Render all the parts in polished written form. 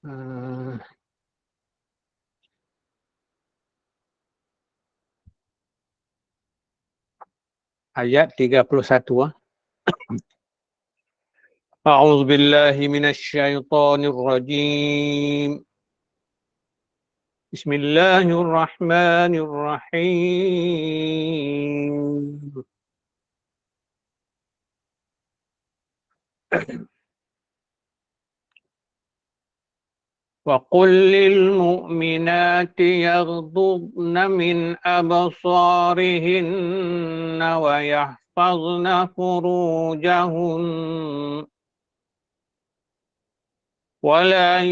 Ayat 31. A'udzu billahi minasyaitonir rajim. Bismillahirrahmanirrahim. وقل للمؤمنات يغضضن من أبصارهن ويحفظن فروجهن ولا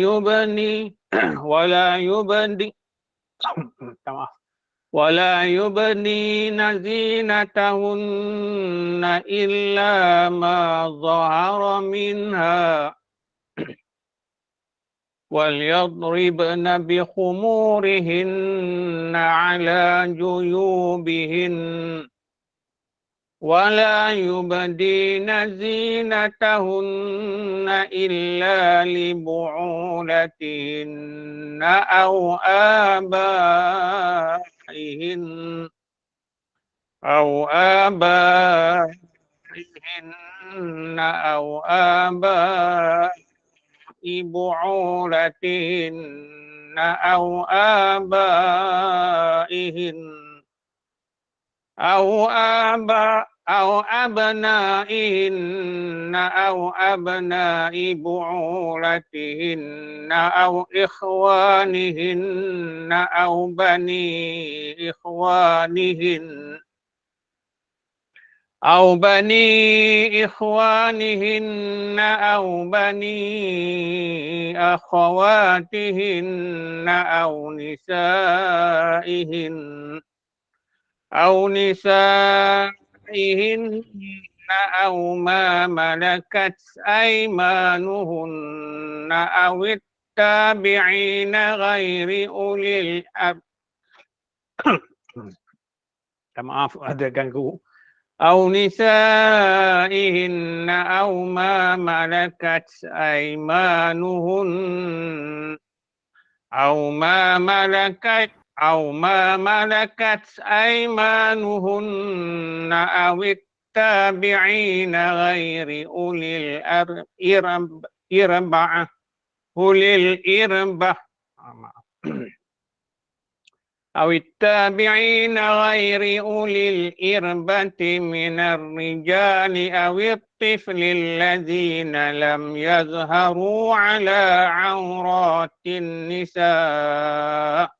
يبدين زينتهن إلا ما ظهر منها وليضربن بخمورهن على جيوبهن ولا يبدين زينتهن إلا لبعولتهن أو آبائهن بعولتهن أو أبنائهن أو أبناء بعولتهن أو إخوانهن أو بني إخوانهن أو بني أخواتهن أو نسائهن أو ما ملكت أيمانهن أو التابعين غير أولي الأرحام. Maaf ada ganggu. أو نسائهن أو ما ملكت أيمانهن أو ما ملكت أيمانهن أو التابعين غير أولي الإربة أو التابعين غير أولي الإربة من الرجال أو الطفل الذين لم يظهروا على عورات النساء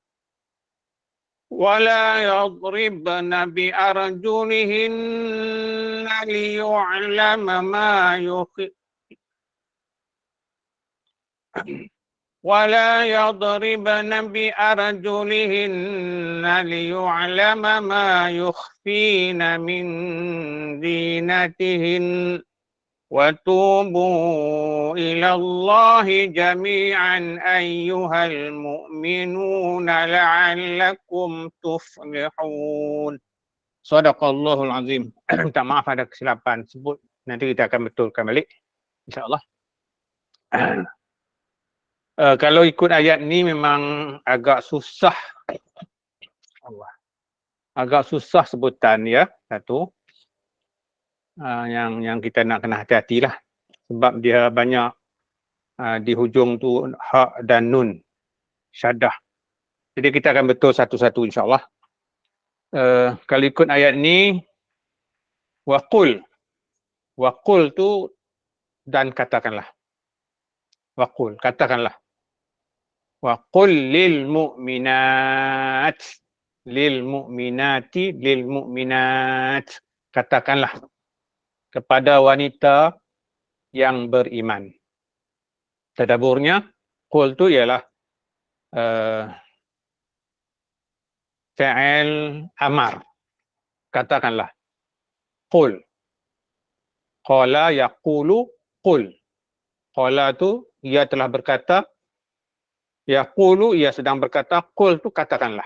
ولا يضربن بأرجلهن ليعلم ما يخفين من زينتهن وتوبوا إلى الله جميعا أيها المؤمنون لعلكم تفلحون. Sadaqallahul Azim. Minta maaf ada kesilapan sebut, nanti kita akan betulkan balik insya-Allah. Kalau ikut ayat ni memang agak susah. Agak susah sebutan ya, satu. Yang kita nak kena hati-hatilah sebab dia banyak di hujung tu ha dan nun syaddah. Jadi kita akan betul satu-satu insya-Allah. Kalau ikut ayat ni waqul tu dan katakanlah. Waqul, katakanlah. Waqul lil mu'minat, lil mu'minat, katakanlah kepada wanita yang beriman. Tadaburnya, qul tu ialah fi'il amar. Katakanlah. Qul. Qala yaqulu qul. Qala tu ia telah berkata, yaqulu ia sedang berkata, qul tu katakanlah.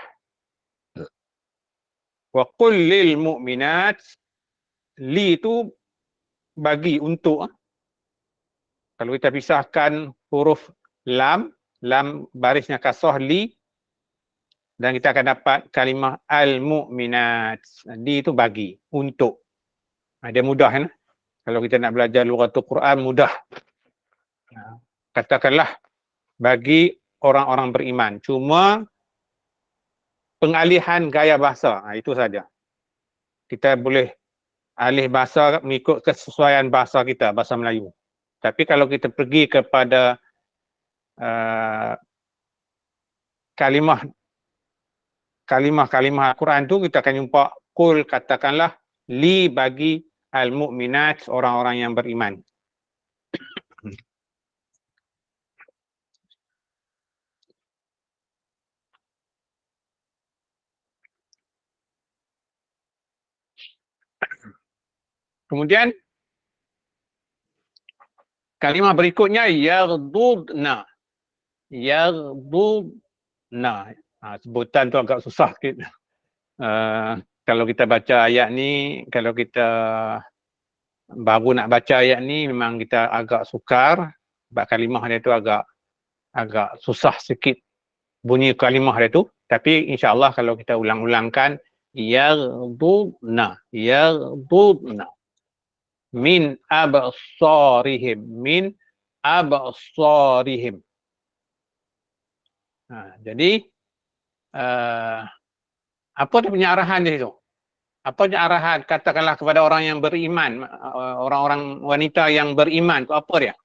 Wa qul lil mu'minat, li tu bagi untuk. Kalau kita pisahkan huruf lam lam barisnya kasrah li, dan kita akan dapat kalimah al-mu'minat. Li itu bagi, untuk. Dia mudah kan? Kalau kita nak belajar lughatul Quran, mudah. Katakanlah bagi orang-orang beriman. Cuma pengalihan gaya bahasa, itu saja. Kita boleh alih bahasa mengikut kesesuaian bahasa kita, bahasa Melayu. Tapi kalau kita pergi kepada kalimah Al-Quran tu, kita akan jumpa kul, katakanlah li bagi al-mu'minat, orang-orang yang beriman. Kemudian kalimah berikutnya yaghdudna. Yaghdudna. Sebutan tu agak susah sikit. Kalau kita baca ayat ni, kalau kita baru nak baca ayat ni, memang kita agak sukar sebab kalimah dia tu agak susah sikit bunyi kalimah dia tu. Tapi insya-Allah kalau kita ulang-ulangkan, yaghdudna min absarihim. Jadi apa dia punya arahan di situ? Apa punya arahan, katakanlah kepada orang yang beriman, orang-orang wanita yang beriman, apa dia?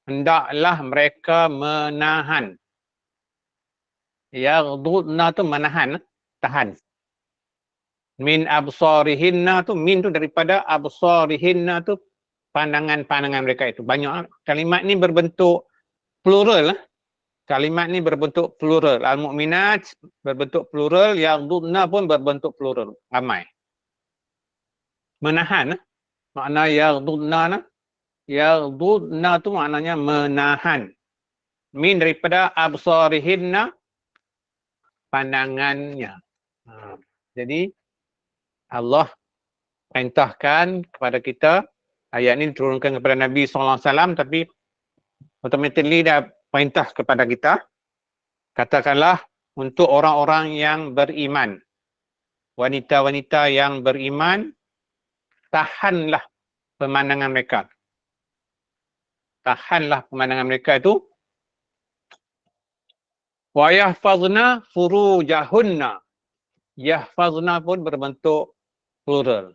Hendaklah mereka menahan. Yaghdudna tu menahan, tahan. Min absarihinna tu, min tu daripada absarihinna tu, pandangan-pandangan mereka itu. Banyak kalimat ni berbentuk plural. Kalimat ni berbentuk plural. Al-mu'minat berbentuk plural, yaghdudna pun berbentuk plural, ramai. Menahan, makna yaghdudna tu maknanya menahan. Min daripada absarihinna, pandangannya. Jadi Allah perintahkan kepada kita, ayat ini diturunkan kepada Nabi SAW, tapi automatically dah perintah kepada kita. Katakanlah untuk orang-orang yang beriman, wanita-wanita yang beriman, tahanlah pemandangan mereka. Tahanlah pemandangan mereka itu. Wa yahfazna furujahunna. Yahfazna pun berbentuk plural.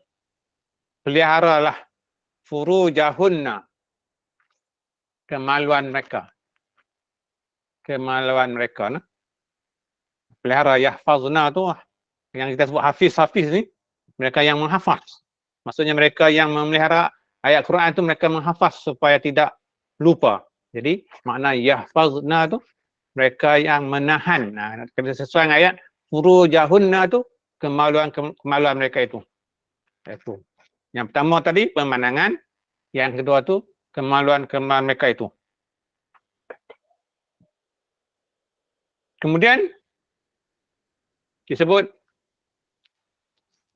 Peliharalah furujahunna, kemaluan mereka. Kemaluan mereka. Pelihara yahfazna tu, yang kita sebut hafiz ni, mereka yang menghafaz. Maksudnya mereka yang memelihara ayat Quran tu, mereka menghafaz supaya tidak lupa. Jadi makna yahfazna tu, mereka yang menahan. Kena sesuai dengan ayat furujahunna tu, kemaluan mereka itu. Itu. Yang pertama tadi pemandangan, yang kedua tu kemaluan mereka itu. Kemudian disebut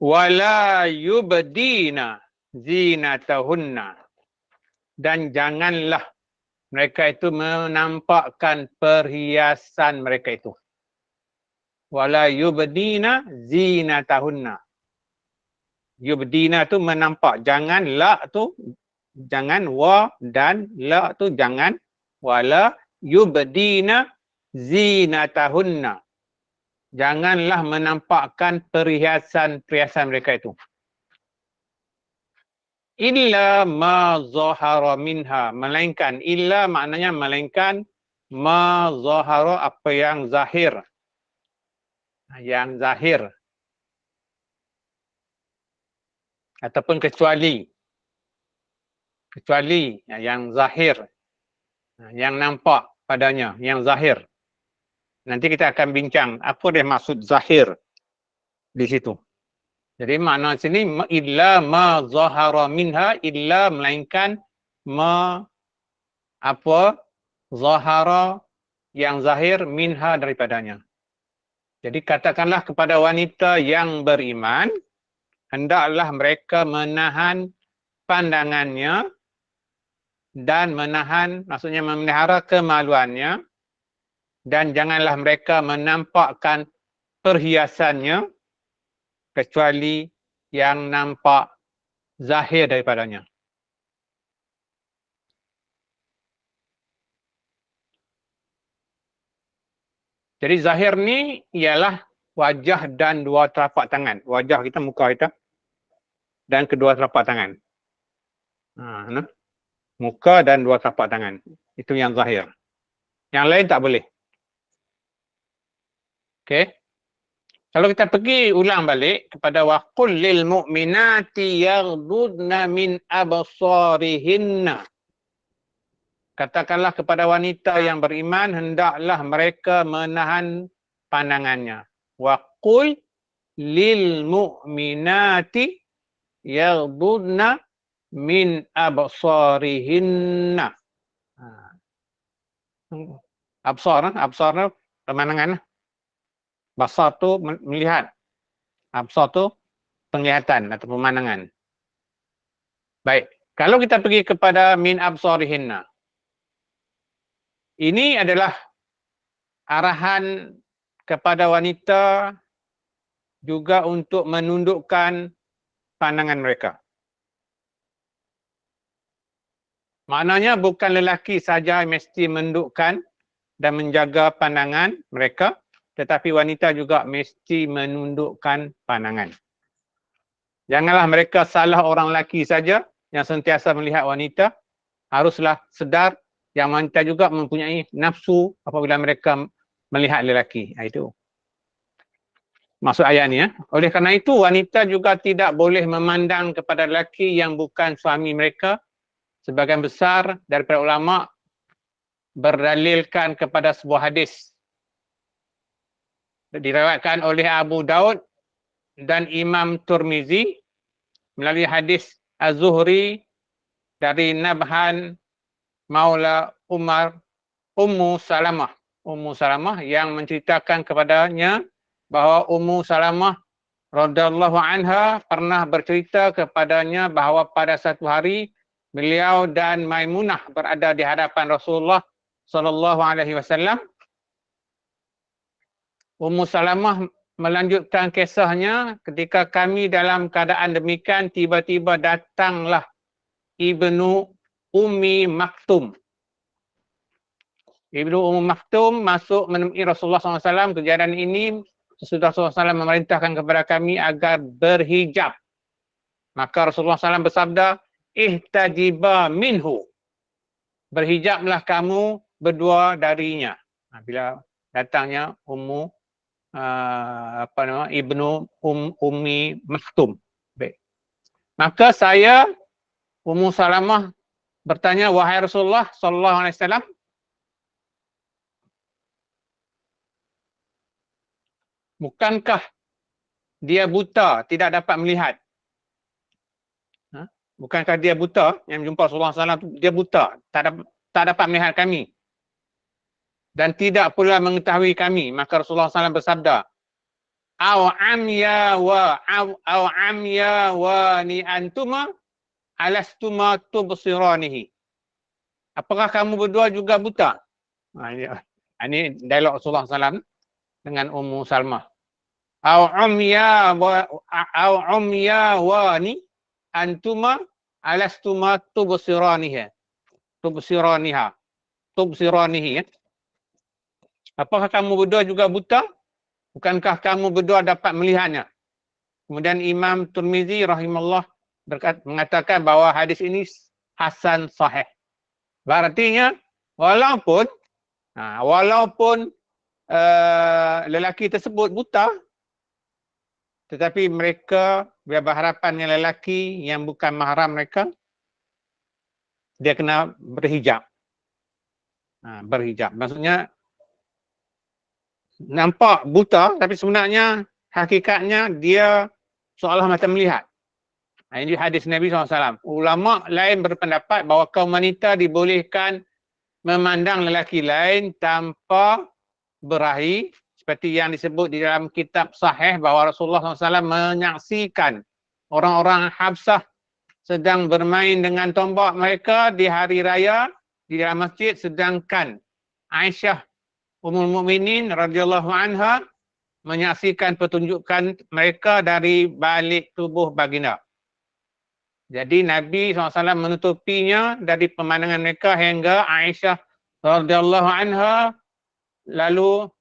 wala yubdina zinatahunna, dan janganlah mereka itu menampakkan perhiasan mereka itu. Wala yubdina zinatahunna. Yubdina tu menampak, jangan, la tu jangan, wa dan la tu jangan, wala yubdina zinatahunna, janganlah menampakkan perhiasan mereka itu. Illa ma zahara minha, melainkan, illa maknanya melainkan, ma zahara apa yang zahir. Yang zahir. Ataupun kecuali yang zahir, yang nampak padanya, yang zahir. Nanti kita akan bincang apa dia maksud zahir di situ. Jadi makna sini illa ma zahara minha, illa melainkan ma apa zahara yang zahir minha daripadanya. Jadi katakanlah kepada wanita yang beriman, hendaklah mereka menahan pandangannya dan menahan, maksudnya memelihara kemaluannya dan janganlah mereka menampakkan perhiasannya kecuali yang nampak zahir daripadanya. Jadi zahir ni ialah wajah dan dua telapak tangan. Wajah kita, muka kita dan kedua telapak tangan. Muka dan dua telapak tangan. Itu yang zahir. Yang lain tak boleh. Okey. Kalau kita pergi ulang balik kepada waqul lil mu'minati yaghdudna min absarihinna. Katakanlah kepada wanita yang beriman, hendaklah mereka menahan pandangannya. Waqul lil mu'minati yaghdudna min absarihinna. Absar pemandangan. Basar tu melihat. Absar tu penglihatan atau pemandangan. Baik. Kalau kita pergi kepada min absarihinna. Ini adalah arahan kepada wanita juga untuk menundukkan pandangan mereka. Maknanya bukan lelaki saja mesti menundukkan dan menjaga pandangan mereka, tetapi wanita juga mesti menundukkan pandangan. Janganlah mereka salah orang lelaki saja yang sentiasa melihat wanita, haruslah sedar yang wanita juga mempunyai nafsu apabila mereka melihat lelaki. Itu maksud ayat ni. Oleh kerana itu, wanita juga tidak boleh memandang kepada lelaki yang bukan suami mereka. Sebagian besar daripada ulama berdalilkan kepada sebuah hadis. Diriwayatkan oleh Abu Daud dan Imam Tirmizi melalui hadis Az-Zuhri dari Nabhan Maula Ummu Salamah yang menceritakan kepadanya bahawa Ummu Salamah radhiyallahu anha pernah bercerita kepadanya bahawa pada satu hari beliau dan Maimunah berada di hadapan Rasulullah sallallahu alaihi wasallam. Ummu Salamah melanjutkan kisahnya, ketika kami dalam keadaan demikian tiba-tiba datanglah Ibnu Ummi Maktum. Ibnu Ummi Maktum masuk menemui Rasulullah SAW. Kejadian ini sesudah Rasulullah SAW memerintahkan kepada kami agar berhijab. Maka Rasulullah SAW bersabda, ihtajiba minhu. Berhijablah kamu berdua darinya. Bila datangnya Ibnu Ummi Maktum. Baik. Maka saya Ummu Salamah bertanya, wahai Rasulullah sallallahu alaihi wasallam, bukankah dia buta, tidak dapat melihat? Bukankah dia buta? Yang jumpa Rasulullah SAW, dia buta, tak dapat melihat kami. Dan tidak pula mengetahui kami. Maka Rasulullah SAW bersabda, Aw amya wa ni antuma alastuma tubsiranihi. Apakah kamu berdua juga buta? Ini dialog Rasulullah SAW dengan Ummu Salamah. Aw umya wa ni antuma alastuma tubsiranihi. Apakah kamu berdua juga buta? Bukankah kamu berdua dapat melihatnya? Kemudian Imam Tirmizi rahimahullah mengatakan bahawa hadis ini hasan sahih. Berartinya walaupun lelaki tersebut buta, tetapi mereka berharapan dengan lelaki yang bukan mahram mereka, dia kena berhijab. Berhijab. Maksudnya nampak buta, tapi sebenarnya hakikatnya dia seolah mata melihat. Ini hadis Nabi SAW. Ulama lain berpendapat bahawa kaum wanita dibolehkan memandang lelaki lain tanpa berahi, seperti yang disebut di dalam kitab sahih bahawa Rasulullah SAW menyaksikan orang-orang Habsah sedang bermain dengan tombak mereka di hari raya di dalam masjid, sedangkan Aisyah Ummul Mukminin radhiyallahu anha menyaksikan pertunjukan mereka dari balik tubuh baginda. Jadi Nabi SAW menutupinya dari pemandangan mereka hingga Aisyah radhiyallahu anha lalu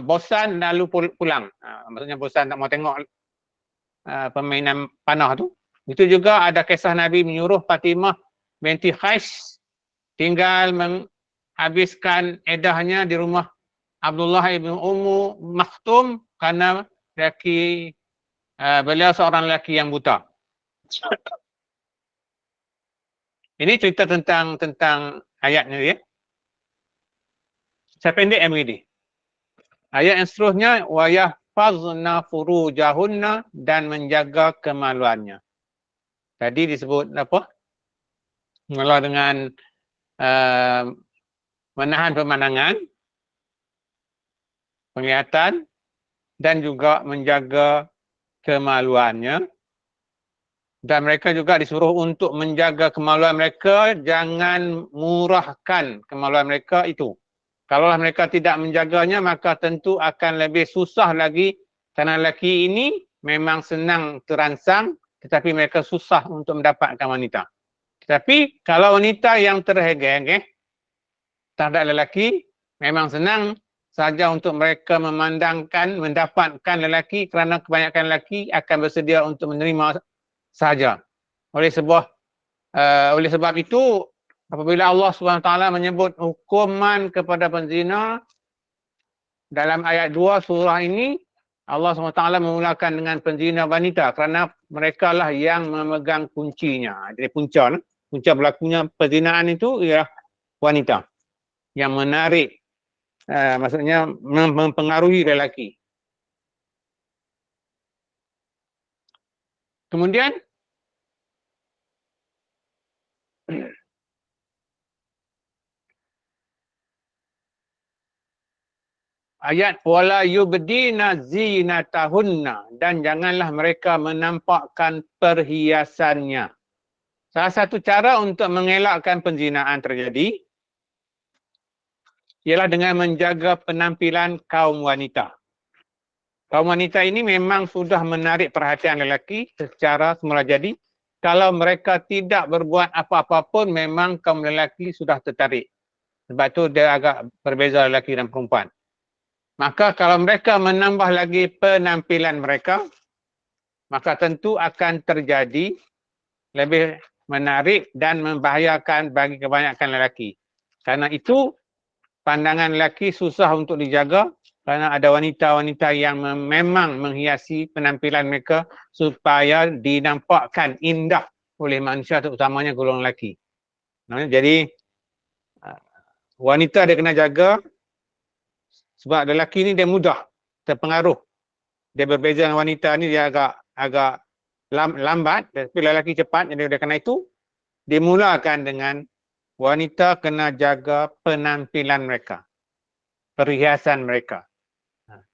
bosan lalu pulang. Maksudnya bosan tak mau tengok permainan panah tu. Itu juga ada kisah Nabi menyuruh Fatimah binti Qais tinggal menghabiskan eddahnya di rumah Abdullah ibn Ummu Maktum karena beliau seorang lelaki yang buta. Ini cerita tentang ayatnya ya. Saya pendek begini. Ayat yang seterusnya wa yahfazna furujahunna dan menjaga kemaluannya. Tadi disebut apa? Mengelola dengan menahan pemandangan, penglihatan dan juga menjaga kemaluannya. Dan mereka juga disuruh untuk menjaga kemaluan mereka, jangan murahkan kemaluan mereka itu. Kalau mereka tidak menjaganya, maka tentu akan lebih susah lagi kerana lelaki ini memang senang terangsang, tetapi mereka susah untuk mendapatkan wanita. Tetapi kalau wanita yang terhegeh-hegeh terhadap lelaki, memang senang saja untuk mereka mendapatkan lelaki kerana kebanyakan lelaki akan bersedia untuk menerima saja. Oleh sebab itu, apabila Allah SWT menyebut hukuman kepada penzina dalam ayat 2 surah ini, Allah SWT memulakan dengan penzina wanita kerana mereka lah yang memegang kuncinya. Jadi punca berlakunya perzinaan itu ialah wanita yang menarik, maksudnya mempengaruhi lelaki. Kemudian ayat wala yubdina zinatahunna dan janganlah mereka menampakkan perhiasannya. Salah satu cara untuk mengelakkan penzinaan terjadi ialah dengan menjaga penampilan kaum wanita. Kaum wanita ini memang sudah menarik perhatian lelaki secara semula jadi. Kalau mereka tidak berbuat apa-apa pun memang kaum lelaki sudah tertarik. Sebab tu dia agak berbeza lelaki dan perempuan. Maka kalau mereka menambah lagi penampilan mereka, maka tentu akan terjadi lebih menarik dan membahayakan bagi kebanyakan lelaki. Karena itu pandangan lelaki susah untuk dijaga kerana ada wanita-wanita yang memang menghiasi penampilan mereka supaya dinampakkan indah oleh manusia, terutamanya golongan lelaki. Jadi wanita dia kena jaga sebab lelaki ni dia mudah terpengaruh. Dia berbeza dengan wanita ni, dia agak lambat, tapi lelaki cepat. Jadi oleh kerana itu dimulakan dengan wanita kena jaga penampilan mereka, perhiasan mereka.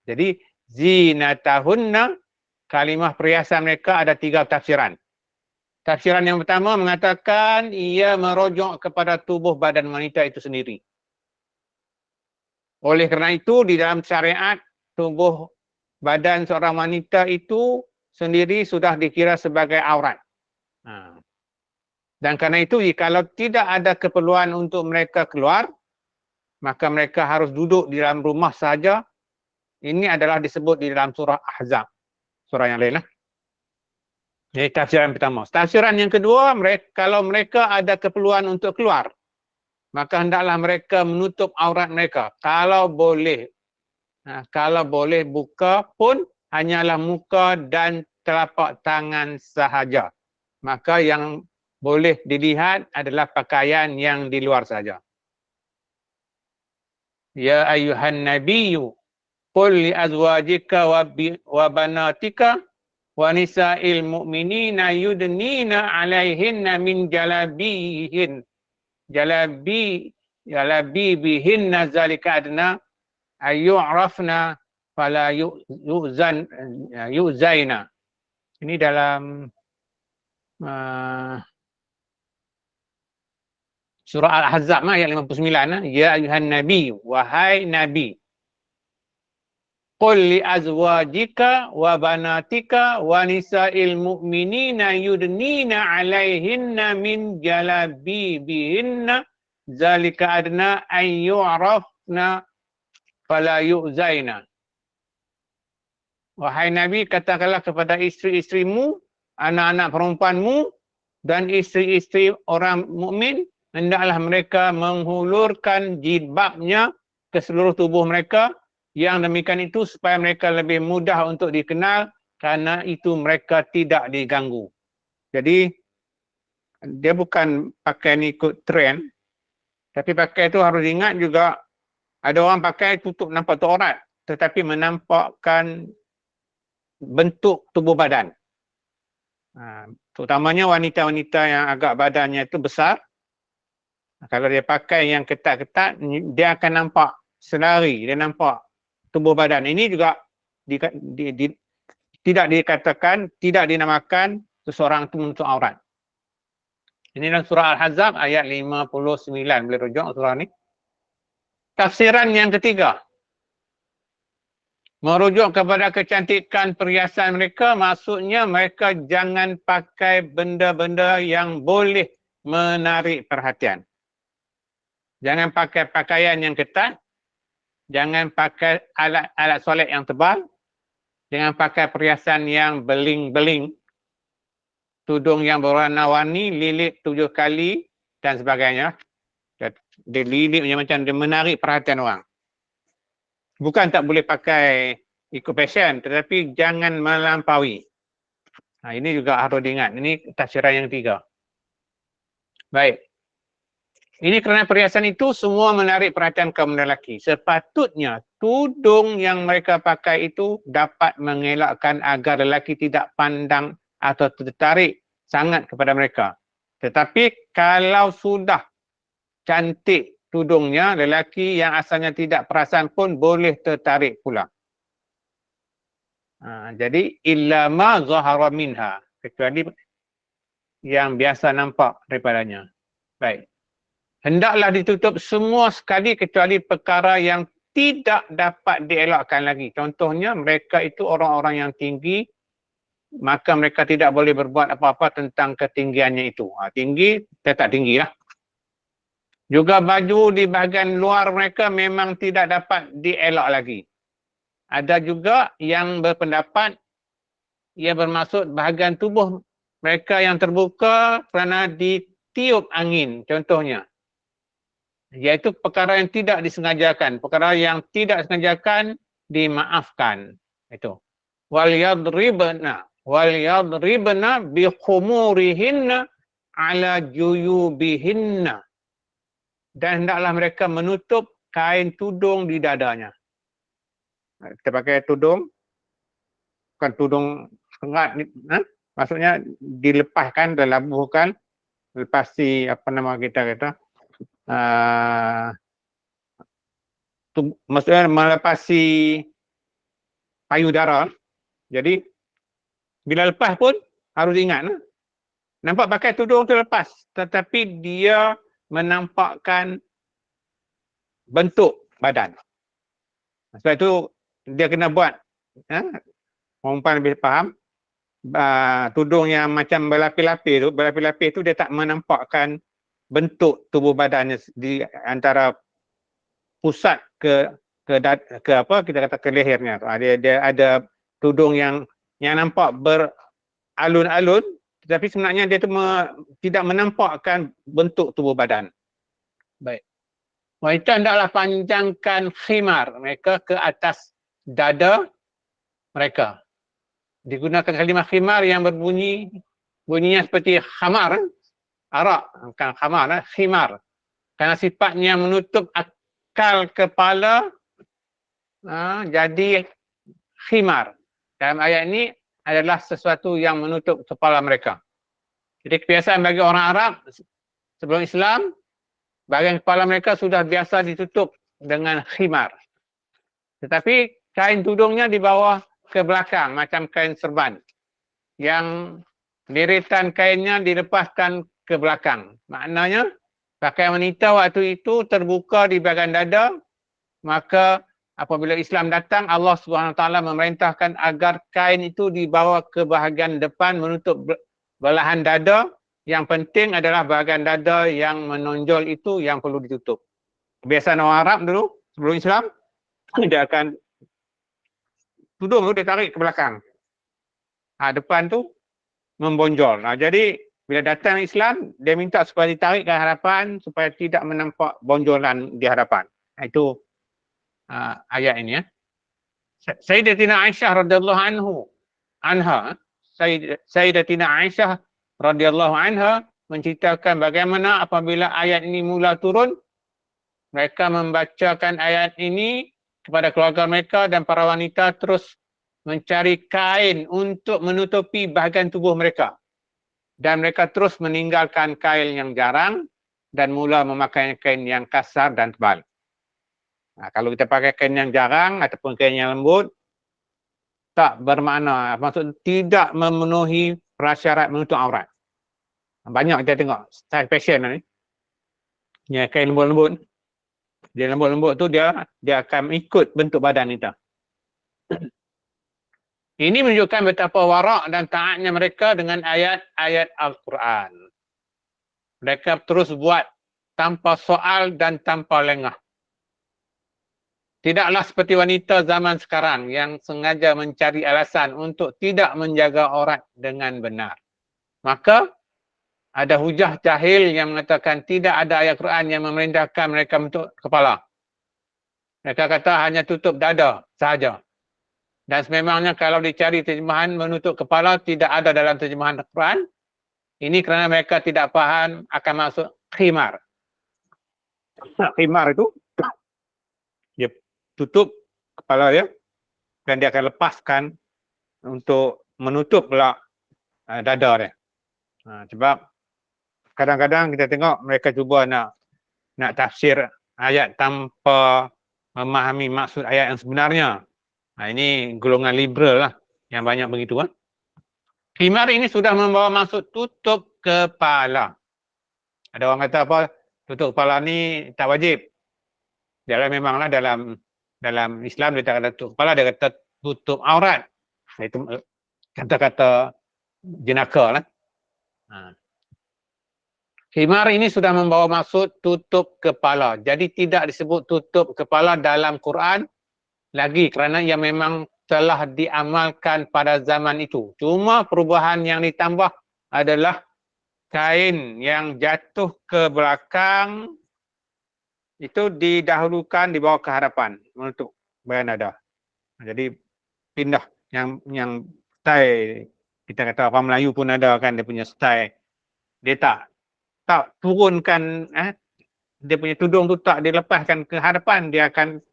Jadi zinatahunna, kalimah perhiasan mereka ada 3 tafsiran. Tafsiran yang pertama mengatakan ia merujuk kepada tubuh badan wanita itu sendiri. Oleh kerana itu di dalam syariat, tubuh badan seorang wanita itu sendiri sudah dikira sebagai aurat. Dan kerana itu kalau tidak ada keperluan untuk mereka keluar, maka mereka harus duduk di dalam rumah saja. Ini adalah disebut di dalam surah Ahzab. Surah yang lain lah. Jadi tafsiran pertama. Tafsiran yang kedua, kalau mereka ada keperluan untuk keluar, maka hendaklah mereka menutup aurat mereka. Kalau boleh buka pun hanyalah muka dan telapak tangan sahaja. Maka yang boleh dilihat adalah pakaian yang di luar saja. Ya ayuhan nabiyyu qul li azwajika wa banatika wa nisa'il mu'minina yudnina 'alaihinna min jalabibihinna zalika adna ayyu'rafna fala yu'zaina. Ini dalam Surah Al-Ahzab ayat 59. Ya ayuhan Nabi, wahai Nabi. Qul li azwajika wa banatika wa nisa'il mu'minina yudnina 'alaihinna min jalabibihinna zalika adna an yu'rafna fala yu'zaina. Wahai Nabi, katakanlah kepada isteri-isterimu, anak-anak perempuanmu dan isteri-isteri orang mukmin, hendaklah mereka menghulurkan jilbabnya ke seluruh tubuh mereka. Yang demikian itu supaya mereka lebih mudah untuk dikenal kerana itu mereka tidak diganggu. Jadi dia bukan pakai ni ikut trend, tapi pakai itu harus ingat juga ada orang pakai tutup nampak tu aurat tetapi menampakkan bentuk tubuh badan. Terutamanya wanita-wanita yang agak badannya itu besar. Kalau dia pakai yang ketat-ketat, dia akan nampak senari, dia nampak tubuh badan. Ini juga tidak dikatakan, tidak dinamakan seseorang itu menutup aurat. Ini dalam surah Al-Ahzab ayat 59. Boleh rujuk surah ni. Tafsiran yang ketiga. Merujuk kepada kecantikan perhiasan mereka, maksudnya mereka jangan pakai benda-benda yang boleh menarik perhatian. Jangan pakai pakaian yang ketat. Jangan pakai alat solat yang tebal. Jangan pakai perhiasan yang beling-beling. Tudung yang berwarna-warni, lilit 7 kali dan sebagainya. Dia lilit macam dia menarik perhatian orang. Bukan tak boleh pakai ikut fashion, tetapi jangan melampaui. Ini juga harus diingat. Ini tafsiran yang ketiga. Baik. Ini kerana perhiasan itu semua menarik perhatian kaum lelaki. Sepatutnya tudung yang mereka pakai itu dapat mengelakkan agar lelaki tidak pandang atau tertarik sangat kepada mereka. Tetapi kalau sudah cantik tudungnya, lelaki yang asalnya tidak perasan pun boleh tertarik pula. Jadi illa ma zahara minha, kecuali yang biasa nampak daripadanya. Baik. Hendaklah ditutup semua sekali kecuali perkara yang tidak dapat dielakkan lagi. Contohnya mereka itu orang-orang yang tinggi, maka mereka tidak boleh berbuat apa-apa tentang ketinggiannya itu. Tinggi, tetap tinggi lah. Juga baju di bahagian luar mereka memang tidak dapat dielak lagi. Ada juga yang berpendapat ia bermaksud bahagian tubuh mereka yang terbuka kerana ditiup angin, contohnya. Iaitu perkara yang tidak disengajakan. Perkara yang tidak disengajakan dimaafkan. Itu. Wal yadribna bi khumurihinna ala juyubihinna. Dan hendaklah mereka menutup kain tudung di dadanya. Kita pakai tudung, bukan tudung sengat, maksudnya dilepaskan dan labuhkan, lepas si apa nama kita kata, maksudnya melepasi payudara. Jadi bila lepas pun harus ingat, nampak pakai tudung tu lepas, tetapi dia menampakkan bentuk badan. Sebab itu dia kena buat, perempuan lebih faham, tudung yang macam berlapis-lapis tu dia tak menampakkan bentuk tubuh badannya di antara pusat ke apa kita kata ke lehernya. Dia ada tudung yang nampak beralun-alun, tetapi sebenarnya dia tu tidak menampakkan bentuk tubuh badan. Baik. Wanita hendaklah panjangkan khimar mereka ke atas dada mereka. Digunakan kalimah khimar yang bunyinya seperti khamar, arak, bukan khamar, khimar. Karena sifatnya menutup akal kepala, jadi khimar. Dalam ayat ini adalah sesuatu yang menutup kepala mereka. Jadi kebiasaan bagi orang Arab sebelum Islam, bahagian kepala mereka sudah biasa ditutup dengan khimar. Tetapi kain tudungnya di bawah ke belakang macam kain serban. Yang liritan kainnya dilepaskan ke belakang. Maknanya Pakaian wanita waktu itu terbuka di bahagian dada, maka apabila Islam datang, Allah SWT memerintahkan agar kain itu dibawa ke bahagian depan menutup belahan dada. Yang penting adalah bahagian dada yang menonjol itu yang perlu ditutup. Kebiasaan orang Arab dulu, sebelum Islam, dia akan tudung tu dia tarik ke belakang. Depan tu membonjol. Jadi bila datang Islam, dia minta supaya ditarik ke hadapan supaya tidak menampak bonjolan di hadapan. Itu ayat ini ya. Sayyidatina Aisyah radhiyallahu anha, Sayyidatina Aisyah radhiyallahu anha menceritakan bagaimana apabila ayat ini mula turun, mereka membacakan ayat ini kepada keluarga mereka dan para wanita terus mencari kain untuk menutupi bahagian tubuh mereka. Dan mereka terus meninggalkan kain yang jarang dan mula memakai kain yang kasar dan tebal. Kalau kita pakai kain yang jarang ataupun kain yang lembut, tak bermakna, maksud tidak memenuhi prasyarat menutup aurat. Banyak kita tengok style fashion ni. Ya, kain lembut-lembut. Dia lembut-lembut tu dia akan ikut bentuk badan kita. Ini menunjukkan betapa warak dan taatnya mereka dengan ayat-ayat Al-Quran. Mereka terus buat tanpa soal dan tanpa lengah. Tidaklah seperti wanita zaman sekarang yang sengaja mencari alasan untuk tidak menjaga aurat dengan benar. Maka ada hujah jahil yang mengatakan tidak ada ayat Quran yang memerintahkan mereka menutup kepala. Mereka kata hanya tutup dada sahaja. Dan sememangnya kalau dicari terjemahan menutup kepala tidak ada dalam terjemahan Al-Quran. Ini kerana mereka tidak faham akan maksud khimar. Khimar itu dia tutup kepala dia dan dia akan lepaskan untuk menutup pula dada dia. Sebab kadang-kadang kita tengok mereka cuba nak tafsir ayat tanpa memahami maksud ayat yang sebenarnya. Ini golongan liberal lah yang banyak begitu. Khimar ini sudah membawa maksud tutup kepala. Ada orang kata apa? Tutup kepala ni tak wajib. Dia memanglah dalam Islam dia tak kata tutup kepala, dia kata tutup aurat. Itu kata-kata jenaka lah. Khimar ini sudah membawa maksud tutup kepala. Jadi tidak disebut tutup kepala dalam Quran lagi kerana ia memang telah diamalkan pada zaman itu. Cuma perubahan yang ditambah adalah kain yang jatuh ke belakang itu didahulukan dibawa ke hadapan menutup bahagian dada. Jadi pindah yang style kita kata orang Melayu pun ada kan dia punya style. Dia tak turunkan dia punya tudung tu tak dilepaskan ke hadapan, dia akan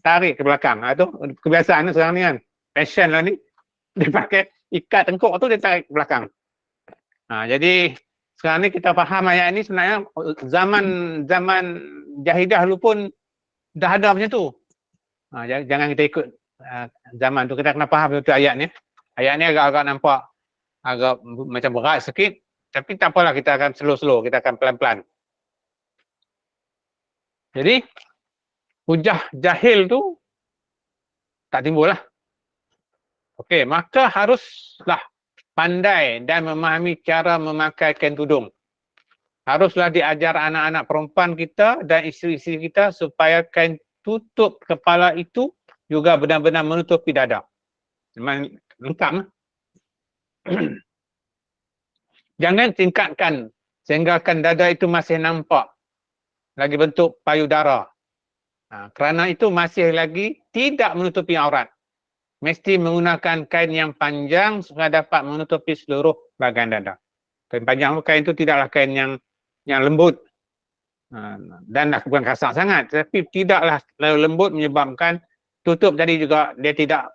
tarik ke belakang. Itu kebiasaan sekarang ni kan. Fashion lah ni. Dia pakai ikat tengkuk tu dia tarik ke belakang. Jadi sekarang ni kita faham ayat ni sebenarnya zaman Jahidah dulu pun dah ada macam tu. Jangan kita ikut zaman tu. Kita kena faham betul ayat ni. Ayat ni agak-agak nampak agak macam berat sikit. Tapi tak apalah, kita akan slow-slow. Kita akan pelan-pelan. Jadi hujah jahil tu tak timbul lah. Okey, maka haruslah pandai dan memahami cara memakai kain tudung. Haruslah diajar anak-anak perempuan kita dan isteri-isteri kita supaya kain tutup kepala itu juga benar-benar menutupi dada. Memang lengkap. Jangan tingkatkan sehinggakan dada itu masih nampak lagi bentuk payudara. Kerana itu masih lagi tidak menutupi aurat. Mesti menggunakan kain yang panjang supaya dapat menutupi seluruh bahagian dada. Kain panjang kain itu tidaklah kain yang lembut dan bukan kasar sangat, tapi tidaklah terlalu lembut menyebabkan tutup tadi juga dia tidak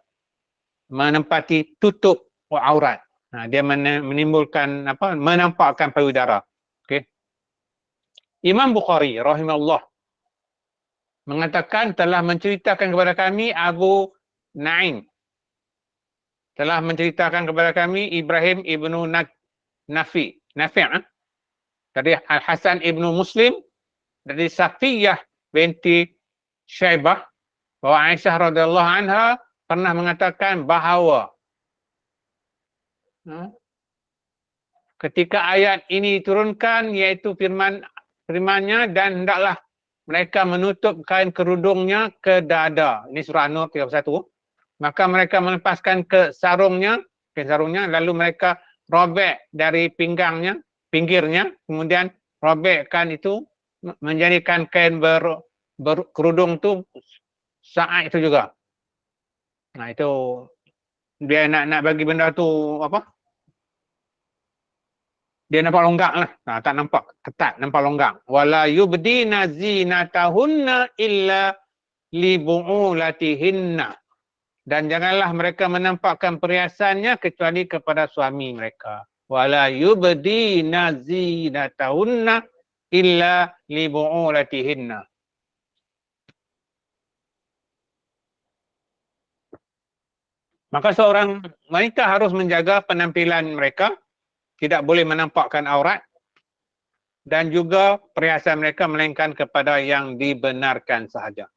menempati tutup aurat. Dia menimbulkan menampakkan payudara. Okey. Imam Bukhari rahimahullah mengatakan telah menceritakan kepada kami Abu Naim telah menceritakan kepada kami Ibrahim ibnu Nafi' dari Al-Hasan Ibnu Muslim, dari Safiyah binti Syaibah, bahwa Aisyah radhiyallahu anha pernah mengatakan bahawa ketika ayat ini diturunkan, iaitu firman-nya, dan hendaklah mereka menutup kain kerudungnya ke dada. Ini surah An-Nur 31. Maka mereka melepaskan ke sarungnya, lalu mereka robek dari pinggirnya, kemudian robekkan itu, menjadikan kain berkerudung tu saat itu juga. Nah itu dia nak bagi benda tu apa? Dia nampak longgang lah. Nah, tak nampak ketat, nampak longgang. Wala yubdina zinatahunna illa li bu'ulatihinna. Dan janganlah mereka menampakkan perhiasannya kecuali kepada suami mereka. Wala yubdina zinatahunna illa li bu'ulatihinna. Maka seorang wanita harus menjaga penampilan mereka, tidak boleh menampakkan aurat, dan juga perhiasan mereka melainkan kepada yang dibenarkan sahaja.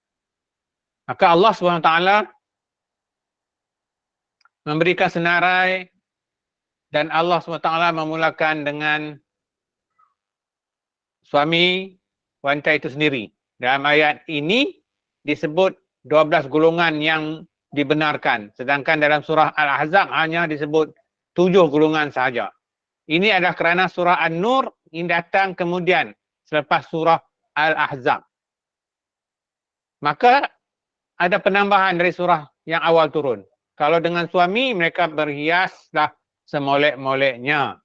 Maka Allah SWT memberikan senarai, dan Allah SWT memulakan dengan suami wanita itu sendiri. Dalam ayat ini disebut 12 golongan yang dibenarkan, sedangkan dalam surah Al-Ahzab hanya disebut 7 golongan sahaja. Ini adalah kerana surah An-Nur ini datang kemudian selepas surah Al-Ahzab. Maka ada penambahan dari surah yang awal turun. Kalau dengan suami, mereka berhiaslah semolek-moleknya.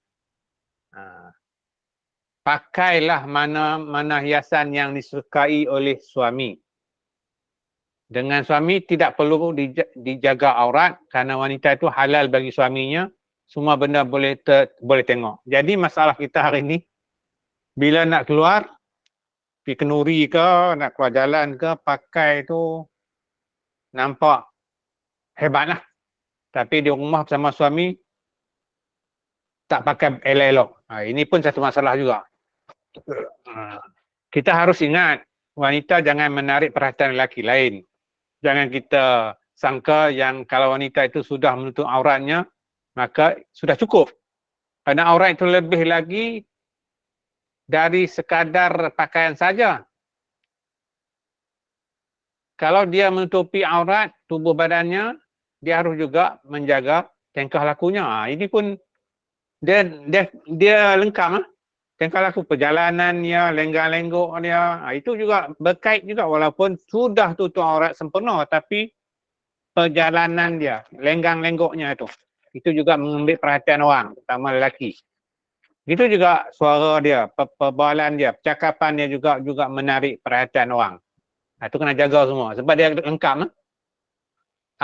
Pakailah mana hiasan yang disukai oleh suami. Dengan suami tidak perlu dijaga aurat, kerana wanita itu halal bagi suaminya. Semua benda boleh tengok. Jadi masalah kita hari ini, bila nak keluar, pergi kenduri ke, nak keluar jalan ke, pakai tu nampak hebat lah. Tapi di rumah bersama suami, tak pakai elok-elok. Ini pun satu masalah juga. Kita harus ingat, wanita jangan menarik perhatian lelaki lain. Jangan kita sangka yang kalau wanita itu sudah menutup auratnya, maka sudah cukup. Kerana aurat itu lebih lagi dari sekadar pakaian saja. Kalau dia menutupi aurat tubuh badannya, dia harus juga menjaga tingkah lakunya. Ini pun dia lengkap. Tingkah laku perjalanannya, lenggang-lenggok dia, itu juga berkait juga, walaupun sudah tutup aurat sempurna, tapi perjalanan dia, lenggang-lenggoknya itu juga mengambil perhatian orang, terutama lelaki. Itu juga suara dia, perbualan dia, percakapan dia juga menarik perhatian orang. Itu kena jaga semua, sebab dia lengkap.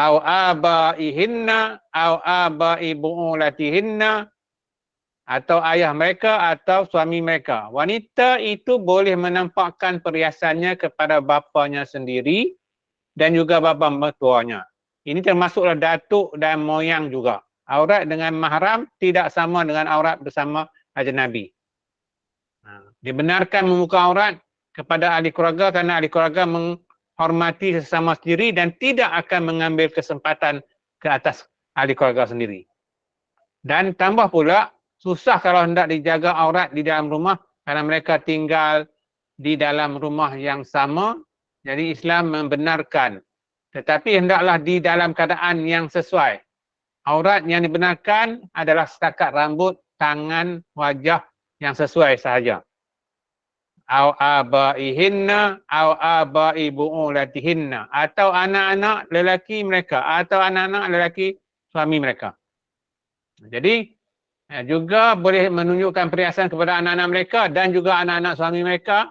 Au abaihinna, au abai bu'ulatihinna, atau ayah mereka atau suami mereka. Wanita itu boleh menampakkan perhiasannya kepada bapanya sendiri dan juga bapa mertuanya. Ini termasuklah datuk dan moyang juga. Aurat dengan mahram tidak sama dengan aurat bersama ajnabi. Dibenarkan membuka aurat kepada ahli keluarga kerana ahli keluarga menghormati sesama sendiri dan tidak akan mengambil kesempatan ke atas ahli keluarga sendiri. Dan tambah pula, susah kalau hendak dijaga aurat di dalam rumah kerana mereka tinggal di dalam rumah yang sama. Jadi Islam membenarkan. Tetapi hendaklah di dalam keadaan yang sesuai. Aurat yang dibenarkan adalah setakat rambut, tangan, wajah yang sesuai sahaja. Au abaihinna, au abai bu'ulatihinna. Atau anak-anak lelaki mereka, atau anak-anak lelaki suami mereka. Jadi, juga boleh menunjukkan perhiasan kepada anak-anak mereka dan juga anak-anak suami mereka.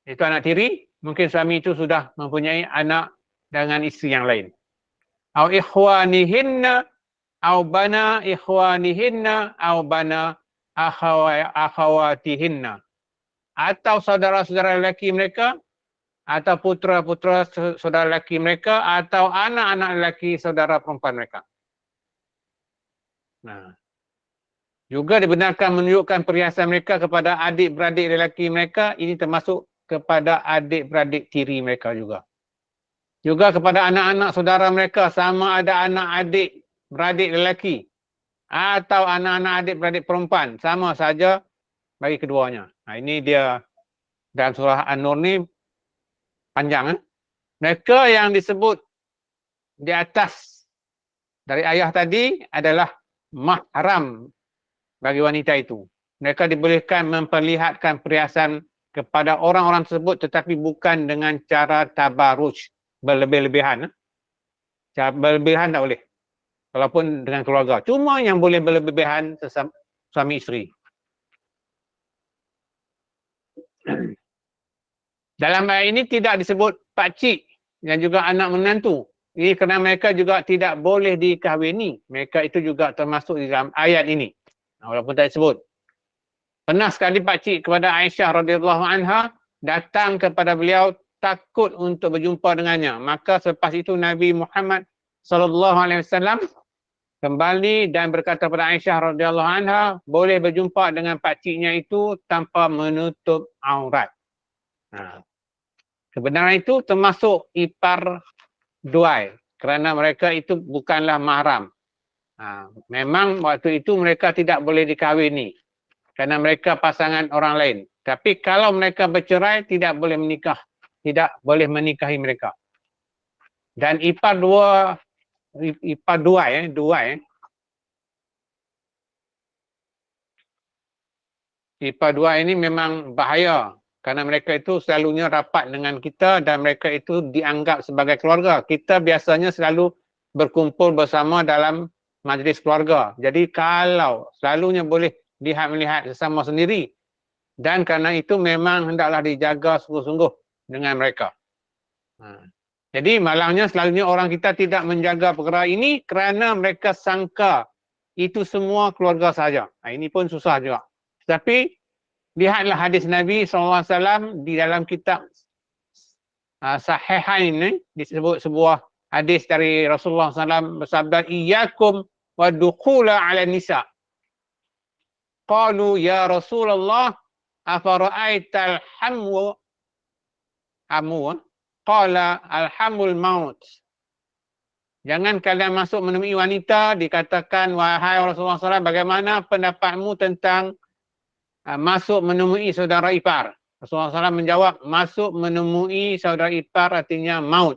Itu anak tiri. Mungkin suami itu sudah mempunyai anak dengan isteri yang lain. Au ikhwanihinna, au bana ikhwanihinna, au bana akhawatihinna. Atau saudara-saudara lelaki mereka, atau putera-putera saudara lelaki mereka, atau anak-anak lelaki saudara perempuan mereka. Nah, Juga dibenarkan menunjukkan perhiasan mereka kepada adik-beradik lelaki mereka, ini termasuk kepada adik-beradik tiri mereka juga. Juga kepada anak-anak saudara mereka, sama ada anak-adik beradik lelaki atau anak-anak adik-beradik perempuan, sama saja bagi keduanya. Nah, ini dia dalam surah An-Nur ni panjang. Mereka yang disebut di atas dari ayah tadi adalah mahram bagi wanita itu. Mereka dibolehkan memperlihatkan perhiasan kepada orang-orang tersebut tetapi bukan dengan cara tabaruj, berlebih-lebihan. Cara berlebihan tak boleh. Walaupun dengan keluarga. Cuma yang boleh berlebihan suami isteri. Dalam ayat ini tidak disebut pakcik dan juga anak menantu. Ini kerana mereka juga tidak boleh dikahwini. Mereka itu juga termasuk di dalam ayat ini. Walaupun tak disebut. Pernah sekali pakcik kepada Aisyah radhiyallahu anha datang kepada beliau takut untuk berjumpa dengannya. Maka selepas itu Nabi Muhammad sallallahu alaihi wasallam kembali dan berkata kepada Aisyah radhiyallahu anha boleh berjumpa dengan pakciknya itu tanpa menutup aurat. Kebenaran itu termasuk ipar duai kerana mereka itu bukanlah mahram. Memang waktu itu mereka tidak boleh dikahwini kerana mereka pasangan orang lain. Tapi kalau mereka bercerai tidak boleh menikah, tidak boleh menikahi mereka. Dan ipar duai ini memang bahaya kerana mereka itu selalunya rapat dengan kita dan mereka itu dianggap sebagai keluarga. Kita biasanya selalu berkumpul bersama dalam majlis keluarga. Jadi kalau selalunya boleh melihat sesama sendiri dan kerana itu memang hendaklah dijaga sungguh-sungguh dengan mereka. Jadi malangnya selalunya orang kita tidak menjaga perkara ini kerana mereka sangka itu semua keluarga sahaja. Ini pun susah juga. Tapi lihatlah hadis Nabi SAW di dalam kitab Sahihain ini disebut sebuah hadis dari Rasulullah SAW bersabda iyyakum wa dukhula ala nisa. Qalu ya Rasulullah afara'aital hamu qala alhamul maut. Jangan kalian masuk menemui wanita, dikatakan wahai Rasulullah SAW bagaimana pendapatmu tentang masuk menemui saudara ipar. Rasulullah SAW menjawab, masuk menemui saudara ipar artinya maut.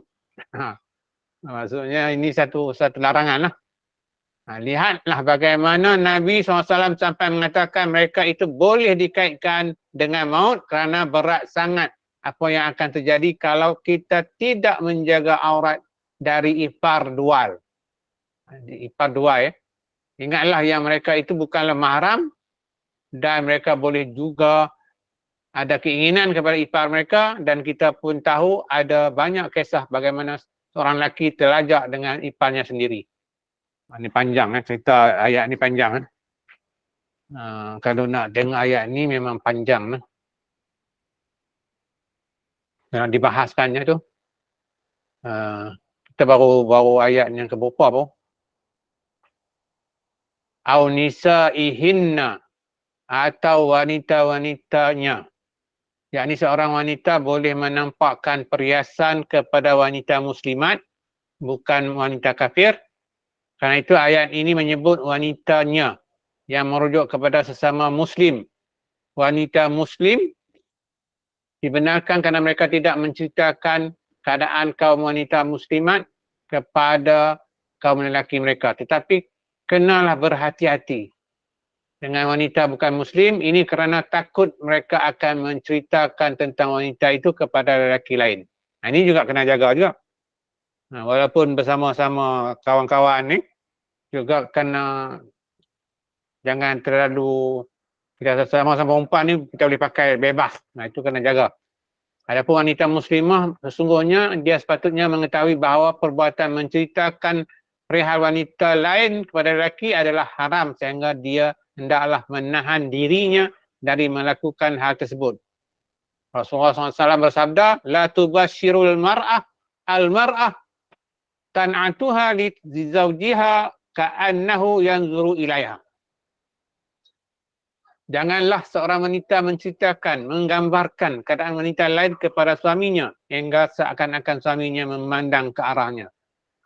Maksudnya ini satu larangan lah. Lihatlah bagaimana Nabi SAW sampai mengatakan mereka itu boleh dikaitkan dengan maut kerana berat sangat apa yang akan terjadi kalau kita tidak menjaga aurat dari ipar dual. Ipar dual Ingatlah yang mereka itu bukanlah mahram, dan mereka boleh juga ada keinginan kepada ipar mereka dan kita pun tahu ada banyak kisah bagaimana seorang lelaki terlajak dengan iparnya sendiri. Ini panjang cerita ayat ni panjang. Kalau nak dengar ayat ni memang panjang. Nak dibahaskannya tu. Kita baru ayat yang keberapa apa? Au nisaihinna atau wanita-wanitanya. Yakni seorang wanita boleh menampakkan perhiasan kepada wanita muslimat, bukan wanita kafir. Karena itu ayat ini menyebut wanitanya yang merujuk kepada sesama muslim. Wanita muslim dibenarkan kerana mereka tidak menceritakan keadaan kaum wanita muslimat kepada kaum lelaki mereka. Tetapi kenalah berhati-hati dengan wanita bukan muslim ini kerana takut mereka akan menceritakan tentang wanita itu kepada lelaki lain. Ini juga kena jaga juga. Walaupun bersama-sama kawan-kawan ni juga kena jangan terlalu kita sama-sama perempuan ni kita boleh pakai bebas. Itu kena jaga. Adapun wanita muslimah sesungguhnya dia sepatutnya mengetahui bahawa perbuatan menceritakan perihal wanita lain kepada lelaki adalah haram sehingga dia hendaklah menahan dirinya dari melakukan hal tersebut. Rasulullah SAW bersabda, la tubashirul mar'ah al-mar'ah tan'atuha li zawjiha ka'annahu yanzuru ilaiha. Janganlah seorang wanita menceritakan, menggambarkan keadaan wanita lain kepada suaminya hingga seakan-akan suaminya memandang ke arahnya.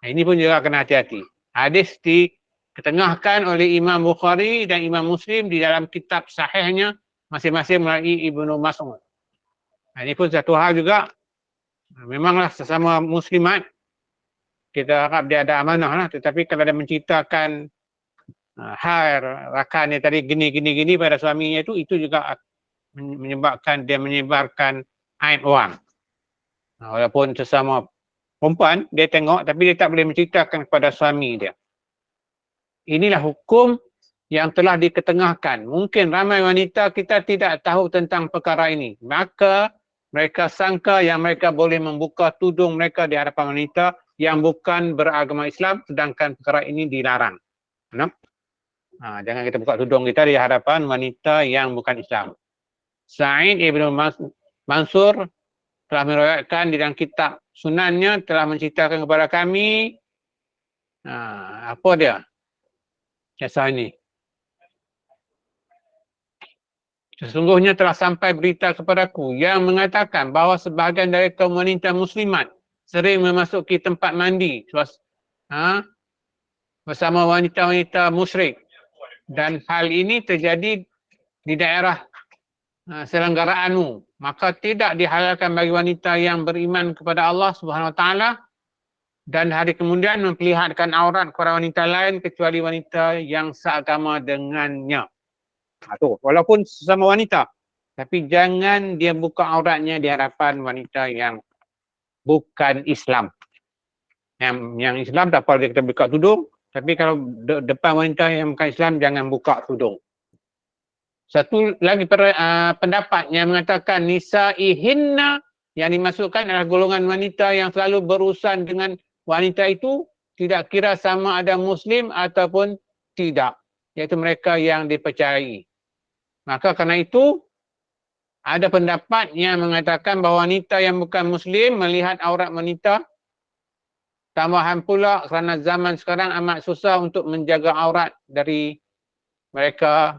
Ini pun juga kena hati-hati. Hadis diketengahkan oleh Imam Bukhari dan Imam Muslim di dalam kitab sahihnya masing-masing melalui Ibnu Mas'ud. Ini pun satu hal juga, memanglah sesama muslimat kita harap dia ada amanah lah, tetapi kalau dia menceritakan hal rakannya tadi gini pada suaminya itu juga menyebabkan dia menyebarkan aib orang. Walaupun sesama perempuan dia tengok tapi dia tak boleh menceritakan kepada suami dia. Inilah hukum yang telah diketengahkan. Mungkin ramai wanita kita tidak tahu tentang perkara ini. Maka mereka sangka yang mereka boleh membuka tudung mereka di hadapan wanita yang bukan beragama Islam, sedangkan perkara ini dilarang. Jangan kita buka tudung kita di hadapan wanita yang bukan Islam. Sa'id Ibn Mansur telah meriwayatkan di dalam kitab sunannya, telah menceritakan kepada kami apa dia kisah ini. Sesungguhnya telah sampai berita kepadaku yang mengatakan bahawa sebahagian dari kaum wanita muslimat sering memasuki tempat mandi bersama wanita-wanita musyrik, dan hal ini terjadi di daerah selenggaraanmu, maka tidak dihalalkan bagi wanita yang beriman kepada Allah Subhanahu Wa Taala dan hari kemudian memperlihatkan aurat kepada wanita lain kecuali wanita yang seagama dengannya. Walaupun sesama wanita, tapi jangan dia buka auratnya di hadapan wanita yang bukan Islam. Yang Islam tak apa kita buka tudung, tapi kalau depan wanita yang bukan Islam jangan buka tudung. Satu lagi pendapat yang mengatakan nisa'ihinna yang dimasukkan adalah golongan wanita yang selalu berurusan dengan wanita itu tidak kira sama ada Muslim ataupun tidak, iaitu mereka yang dipercayai. Maka kerana itu ada pendapat yang mengatakan bahawa wanita yang bukan Muslim melihat aurat wanita, tambahan pula kerana zaman sekarang amat susah untuk menjaga aurat dari mereka.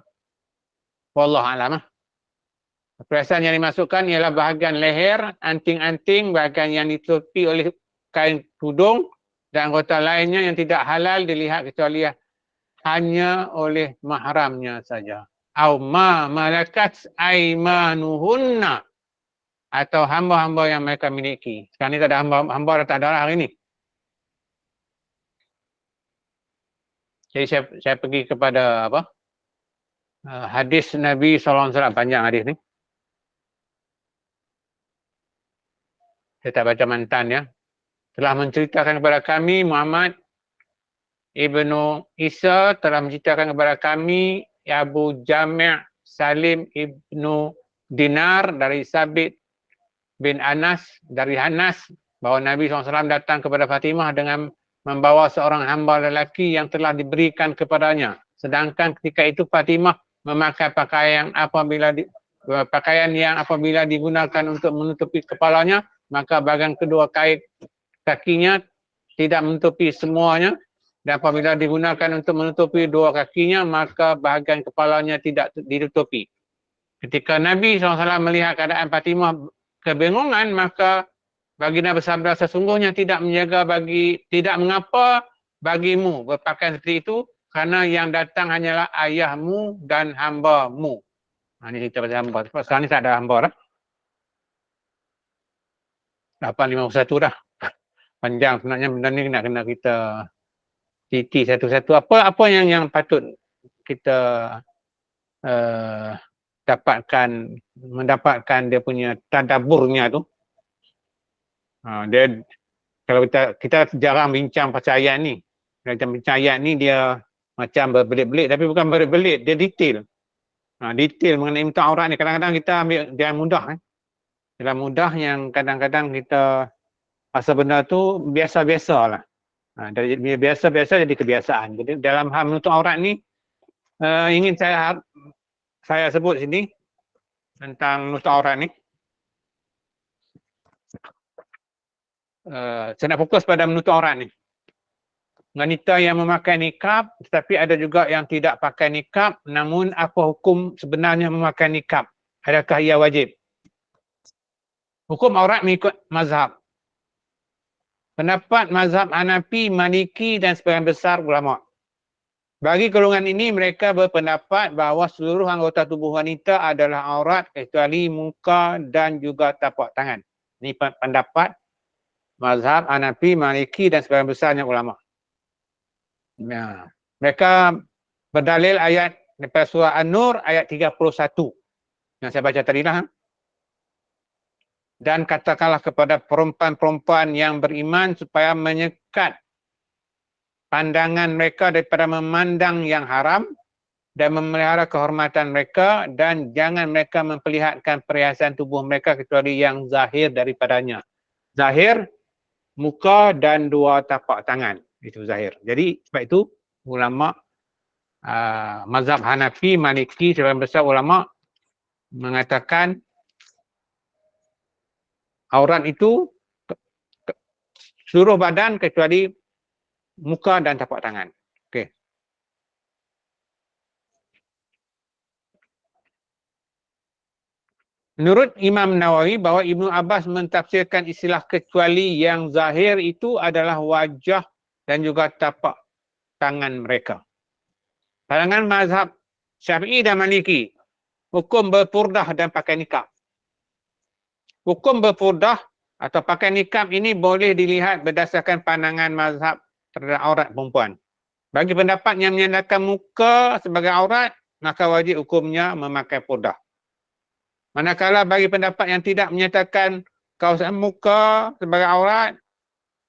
Wallah alam. Perhiasan yang dimasukkan ialah bahagian leher, anting-anting, bahagian yang ditutupi oleh kain tudung dan anggota lainnya yang tidak halal dilihat kecuali hanya oleh mahramnya saja. Au ma malakat aimanuhunna, atau hamba-hamba yang mereka miliki. Sekarang ni tak ada hamba tak ada hari ni. Jadi saya pergi kepada hadis Nabi SAW, panjang hadis ni. Saya tak baca mantan ya. Telah menceritakan kepada kami Muhammad Ibnu Isa telah menceritakan kepada kami Abu Jami' Salim Ibnu Dinar dari Sabit bin Anas dari Anas bahawa Nabi SAW datang kepada Fatimah dengan membawa seorang hamba lelaki yang telah diberikan kepadanya. Sedangkan ketika itu Fatimah memakai pakaian yang apabila digunakan untuk menutupi kepalanya, maka bahagian kedua kakinya tidak menutupi semuanya, dan apabila digunakan untuk menutupi dua kakinya, maka bahagian kepalanya tidak ditutupi. Ketika Nabi SAW melihat keadaan Fatimah kebingungan, maka baginda bersabda, sesungguhnya tidak mengapa bagimu berpakaian seperti itu, kerana yang datang hanyalah ayahmu dan hambamu. Ini cerita pasal hamba. Sekarang ni tak ada hamba dah. 851 dah. Panjang sebenarnya benda ni nak kena kita titi satu-satu. Apa yang patut kita mendapatkan dia punya tadaburnya tu. Dia kalau kita jarang bincang pasal ayat ni. Kalau kita bincang ayat ni dia macam berbelit-belit, tapi bukan berbelit, dia detail. Detail mengenai muka aurat ni kadang-kadang kita ambil dia mudah dalam mudah yang kadang-kadang kita rasa benda tu biasa-biasa lah. Dari biasa-biasa jadi kebiasaan. Jadi dalam hal menutup aurat ni ingin saya sebut sini tentang menutup aurat ni. Saya nak fokus pada menutup aurat ni. wanita yang memakai nikab, tetapi ada juga yang tidak pakai nikab. Namun apa hukum sebenarnya memakai nikab? Adakah ia wajib? Hukum aurat mengikut mazhab. Pendapat mazhab Hanafi, Maliki dan sebagian besar ulama. Bagi golongan ini, mereka berpendapat bahawa seluruh anggota tubuh wanita adalah aurat kecuali muka dan juga tapak tangan. Ini pendapat mazhab Hanafi, Maliki dan sebagian besarnya ulama. Ya. Mereka berdalil ayat daripada surah An-Nur ayat 31 yang saya baca tadi lah. Dan katakanlah kepada perempuan-perempuan yang beriman supaya menyekat pandangan mereka daripada memandang yang haram dan memelihara kehormatan mereka, dan jangan mereka memperlihatkan perhiasan tubuh mereka kecuali yang zahir daripadanya. Zahir, muka dan dua tapak tangan. Itu zahir. Jadi sebab itu ulama mazhab Hanafi, Maliki, sebagian besar ulama mengatakan aurat itu seluruh badan kecuali muka dan tapak tangan. Okey. Menurut Imam Nawawi bahawa Ibnu Abbas mentafsirkan istilah kecuali yang zahir itu adalah wajah dan juga tapak tangan mereka. Pandangan mazhab Syafi'i dan Maliki, hukum berpurdah dan pakai nikab. Hukum berpurdah atau pakai nikab ini boleh dilihat berdasarkan pandangan mazhab terhadap aurat perempuan. Bagi pendapat yang menyatakan muka sebagai aurat, maka wajib hukumnya memakai purdah. Manakala bagi pendapat yang tidak menyatakan kawasan muka sebagai aurat,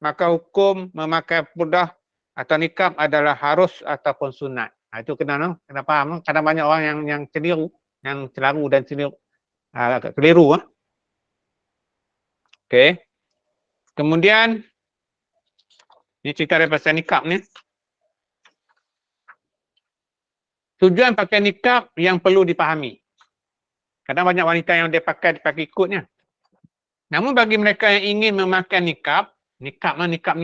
maka hukum memakai purdah atau nikab adalah harus ataupun sunat. Itu kena faham. Kadang banyak orang yang keliru, yang celaru dan keliru. Okey. Kemudian ini cerita daripada nikab ni. Tujuan pakai nikab yang perlu dipahami. Kadang banyak wanita yang dia pakai ikutnya. Namun bagi mereka yang ingin memakai nikab ni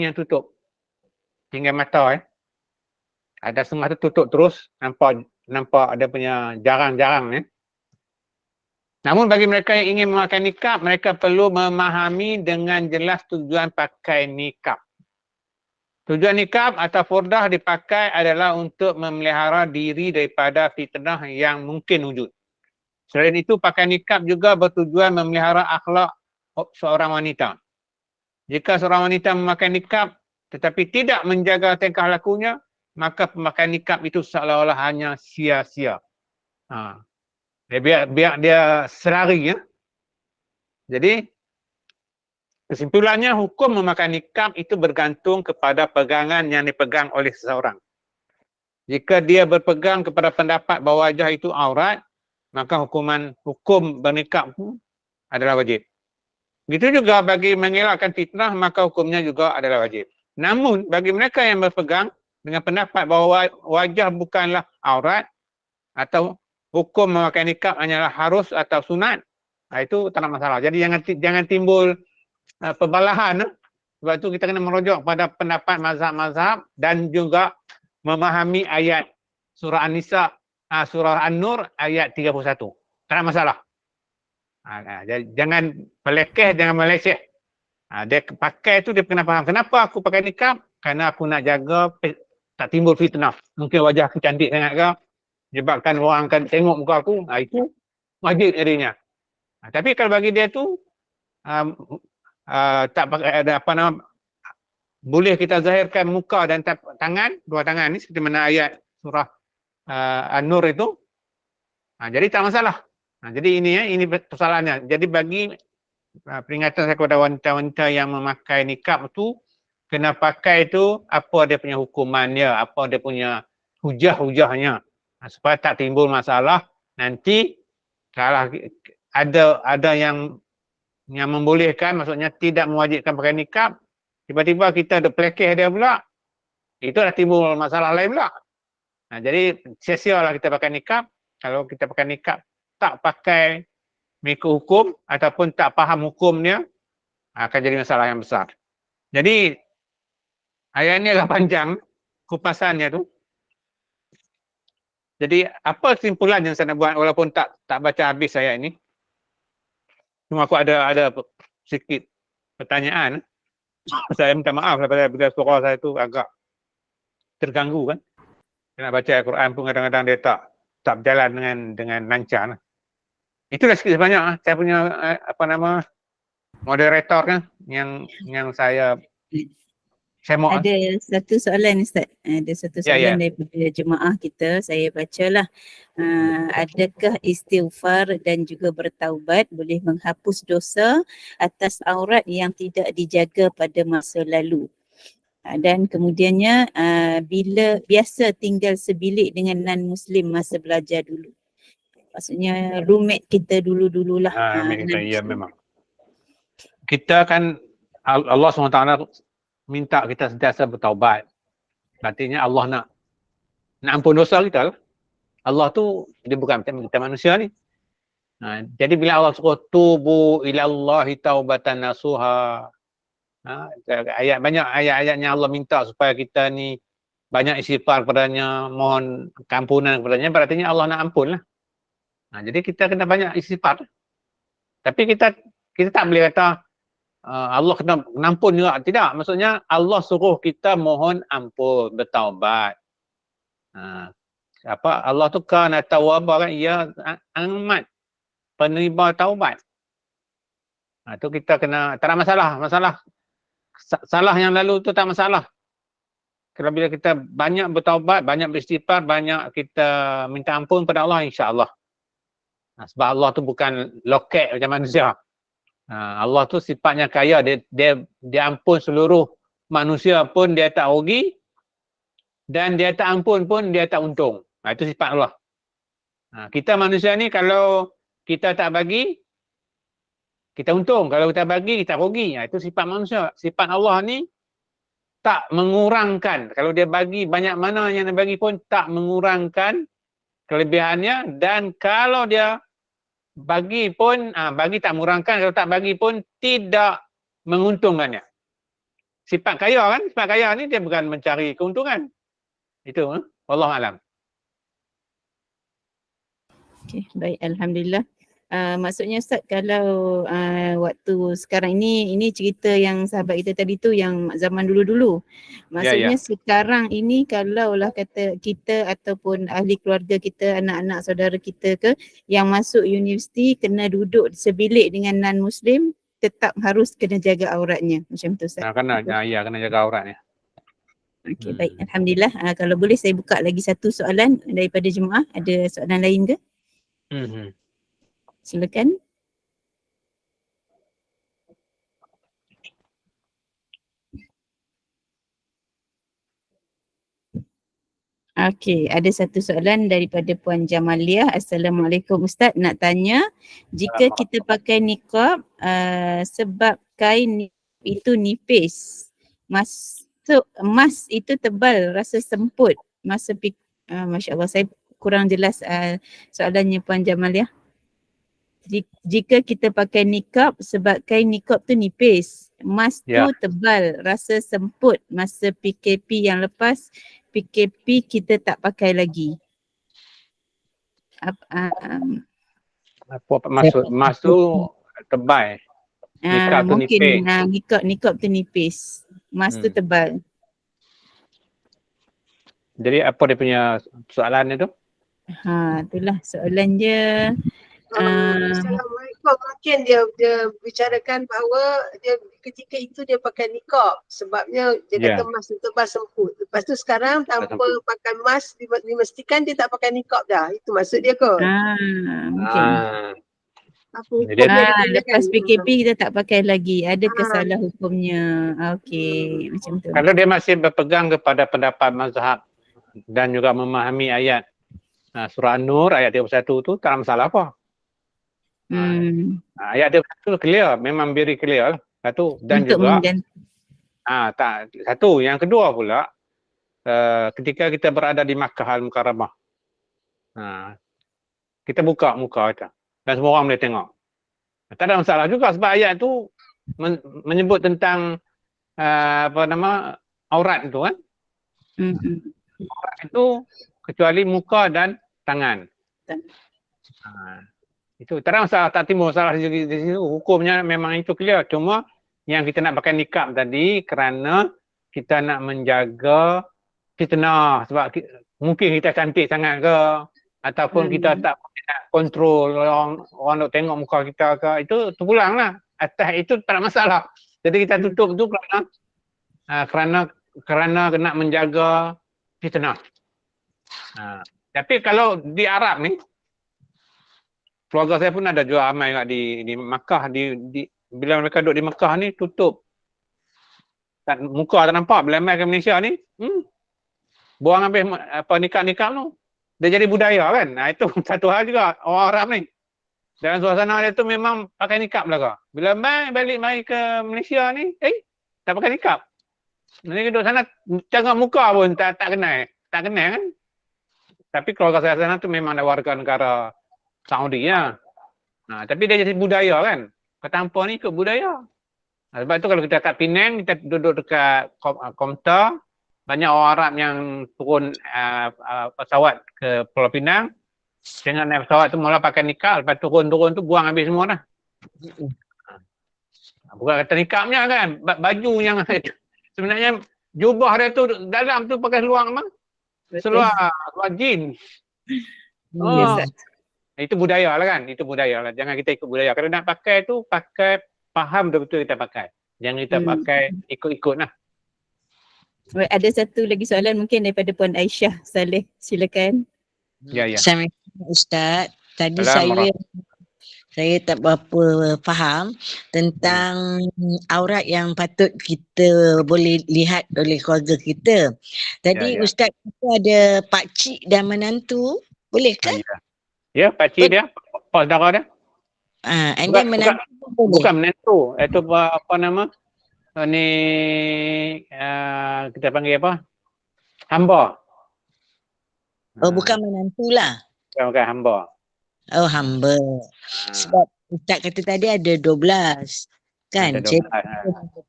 yang tutup hingga mata. Ada setengah tu tutup terus, nampak ada punya jarang-jarang. Namun bagi mereka yang ingin memakai nikab, mereka perlu memahami dengan jelas tujuan pakai nikab. Tujuan nikab atau purdah dipakai adalah untuk memelihara diri daripada fitnah yang mungkin wujud. Selain itu, pakai nikab juga bertujuan memelihara akhlak seorang wanita. Jika seorang wanita memakai nikab tetapi tidak menjaga tingkah lakunya, maka pemakaian nikab itu seolah-olah hanya sia-sia. Biar dia selari. Jadi, kesimpulannya hukum memakai nikab itu bergantung kepada pegangan yang dipegang oleh seseorang. Jika dia berpegang kepada pendapat bahawa wajah itu aurat, maka hukum bernikab itu adalah wajib. Begitu juga bagi mengelakkan fitnah, maka hukumnya juga adalah wajib. Namun bagi mereka yang berpegang dengan pendapat bahawa wajah bukanlah aurat atau hukum memakai nikab hanyalah harus atau sunat, itu tak ada masalah. Jadi jangan timbul perbalahan. Sebab itu kita kena merujuk pada pendapat mazhab-mazhab dan juga memahami ayat surah An-Nisa, surah An-Nur ayat 31. Tak ada masalah. Jangan pelekeh, jangan meleceh. Dia pakai tu dia kena faham. Kenapa aku pakai nikab? Kerana aku nak jaga tak timbul fitnah. Mungkin wajah aku cantik sangat ke, sebabkan orang akan tengok muka aku. Itu wajib jadinya. Tapi kalau bagi dia tu tak pakai ada boleh kita zahirkan muka dan tangan, dua tangan ni seperti mana ayat surah An-Nur itu. Jadi tak masalah. Jadi ini persoalannya. Jadi bagi peringatan saya kepada wanita-wanita yang memakai nikab tu, kena pakai tu apa dia punya hukumannya, apa dia punya hujah-hujahnya, supaya tak timbul masalah nanti kalau ada yang membolehkan, maksudnya tidak mewajibkan pakai nikab, tiba-tiba kita ada pelekeh dia pula, itu dah timbul masalah lain pula. Jadi sia-sialah kita pakai nikab. Kalau kita pakai nikab tak pakai mengikut hukum ataupun tak faham hukumnya, akan jadi masalah yang besar. Jadi ayat ini agak panjang. kupasannya tu. Jadi apa kesimpulan yang saya nak buat walaupun tak baca habis ayat ini. Cuma aku ada sikit pertanyaan. Saya minta maaf bila suara saya tu agak terganggu kan. Saya nak baca Al-Quran pun kadang-kadang dia tak berjalan dengan lancar. Itulah sikit sebanyak saya punya moderator kan yang saya mau. Ada satu soalan Ustaz. Ada satu soalan daripada jemaah kita. Saya bacalah. Adakah istighfar dan juga bertaubat boleh menghapus dosa atas aurat yang tidak dijaga pada masa lalu? Dan kemudiannya bila biasa tinggal sebilik dengan non-Muslim masa belajar dulu. Maksudnya roommate kita dulu-dululah. Ya memang. Kita kan Allah SWT minta kita sentiasa bertaubat. Artinya Allah nak ampun dosa kita lah. Allah tu dia bukan macam kita manusia ni. Jadi bila Allah suruh tubu ilallahi taubatan nasuha. Banyak ayat-ayatnya Allah minta supaya kita ni banyak istighfar kepadanya, mohon keampunan kepadanya, berarti Allah nak ampun lah. Jadi kita kena banyak istighfar. Tapi kita tak boleh kata Allah kena ampun juga. Tidak, maksudnya Allah suruh kita mohon ampun, bertaubat. Allah tu kana tawwaba kan, ia amat penerima taubat. Tu kita kena, tak ada masalah. Salah yang lalu tu tak masalah. Kalau bila kita banyak bertaubat, banyak beristighfar, banyak kita minta ampun pada Allah, insya-Allah. Sebab Allah tu bukan loket macam manusia. Allah tu sifatnya kaya, dia ampun seluruh manusia pun dia tak rugi, dan dia tak ampun pun dia tak untung. Itu sifat Allah. Kita manusia ni kalau kita tak bagi, kita untung. Kalau kita bagi, kita rugi. Itu sifat manusia. Sifat Allah ni tak mengurangkan. Kalau dia bagi banyak mana yang dia bagi pun tak mengurangkan kelebihannya, dan kalau dia bagi pun, bagi tak mengurangkan, kalau tak bagi pun tidak menguntungkannya. Sifat kaya kan, sifat kaya ni dia bukan mencari keuntungan. Itu, wallahualam. Okey, baik, alhamdulillah. Maksudnya Ustaz, kalau waktu sekarang ini cerita yang sahabat kita tadi tu yang zaman dulu-dulu. Maksudnya sekarang ini kalaulah kata kita ataupun ahli keluarga kita, anak-anak saudara kita ke yang masuk universiti kena duduk sebilik dengan non-Muslim, tetap harus kena jaga auratnya. Macam tu Ustaz. Kena jaga auratnya. Okey, baik, alhamdulillah. Kalau boleh saya buka lagi satu soalan daripada jemaah. Ada soalan lain ke? Silakan. Okey, ada satu soalan daripada Puan Jamaliah. Assalamualaikum Ustaz, nak tanya, jika kita pakai niqab sebab kain itu nipis, emas itu tebal, rasa semput, Masya Allah, saya kurang jelas soalannya Puan Jamaliah. Jika kita pakai niqab sebab kain niqab tu nipis, emas tu tebal, rasa semput, masa PKP yang lepas, PKP kita tak pakai lagi. Apa maksud emas tu tebal? Niqab tu mungkin nipis. niqab tu nipis, emas tu tebal. Jadi apa dia punya soalan tu? Itulah soalan dia. Assalamualaikum. Mungkin dia bicarakan bahawa dia ketika itu dia pakai niqab sebabnya dia kata emas itu tebal semput. Lepas tu sekarang tanpa pakai emas dipastikan dia tak pakai niqab dah. Itu maksud dia ke? Mungkin. Lepas PKP kita tak pakai lagi. Adakah salah hukumnya? Okey, macam tu. Kalau dia masih berpegang kepada pendapat mazhab dan juga memahami ayat surah An-Nur ayat 31 tu, tak ada masalah apa. Ayat 31 clear, memang very clear lah. Satu, dan untuk juga satu, yang kedua pula, ketika kita berada di Makkah Al-Mukarramah, kita buka muka kita dan semua orang boleh tengok. Tak ada masalah juga sebab ayat tu menyebut tentang aurat tu kan. Itu kecuali muka dan tangan. Itu tak ada masalah, tak timbul masalah di situ. Hukumnya memang itu clear. Cuma yang kita nak pakai nikab tadi kerana kita nak menjaga fitnah. Sebab mungkin kita cantik sangat ke, ataupun kita tak nak kontrol orang nak tengok muka kita ke. Itu terpulanglah. Atas itu tak ada masalah. Jadi kita tutup tu kerana nak menjaga fitnah. Tapi kalau di Arab ni, keluarga saya pun ada jual amai juga di Makkah. Bila mereka duduk di Makkah ni tutup. Muka tak nampak. Bila amai ke Malaysia ni, buang habis nikah-nikah tu. Dia jadi budaya kan. Itu satu hal juga orang Arab ni. Dalam suasana dia tu memang pakai nikah belaka. Bila balik mai ke Malaysia ni, tak pakai nikah. Mereka duduk sana, tengok muka pun tak kenal. Tak kenal kan. Tapi keluarga saya sana tu memang ada warga negara Saudi ya. Tapi dia jadi budaya kan. Ketampa ni ikut budaya. Sebab tu kalau kita kat Penang, kita duduk dekat kaunter, banyak orang Arab yang turun pesawat ke Pulau Pinang. Dengan naik pesawat tu mula pakai nikah, lepas turun-turun tu buang habis semua dah. Bukan kata nikahnya kan, baju yang sebenarnya jubah dia tu dalam tu pakai seluar apa? Seluar jeans. Itu budaya lah kan. Itu budaya lah. Jangan kita ikut budaya. Kalau nak pakai tu, pakai faham betul-betul kita pakai. Jangan kita pakai ikut-ikut lah. Ada satu lagi soalan mungkin daripada Puan Aisyah Saleh. Silakan. Ya. Assalamualaikum Ustaz. Tadi saya tak berapa faham tentang aurat yang patut kita boleh lihat oleh keluarga kita. Tadi Ustaz kata ada pakcik dan menantu. Boleh ke? Ya, pakcik dia, saudara dia. And then menantu bukan menantu. Itu apa nama? Ni kita panggil apa? Hamba. Bukan menantu lah. Bukan hamba. Hamba. Sebab Ustaz kata tadi ada 12. Kan? Ada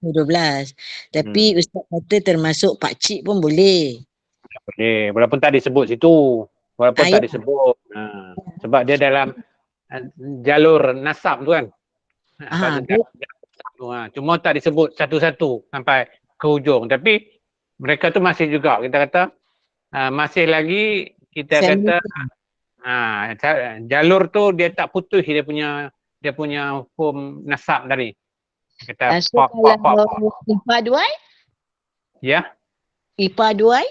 12. Tapi Ustaz kata termasuk pakcik pun boleh. Boleh. Walaupun tak disebut situ. Tak disebut. Sebab dia dalam jalur nasab tu kan. Cuma tak disebut satu-satu sampai ke hujung. Tapi mereka tu masih juga. Kita kata masih lagi kita kata jalur tu dia tak putus dia punya hukum nasab tadi. Kita Ipar duai? Ya. Ipar duai?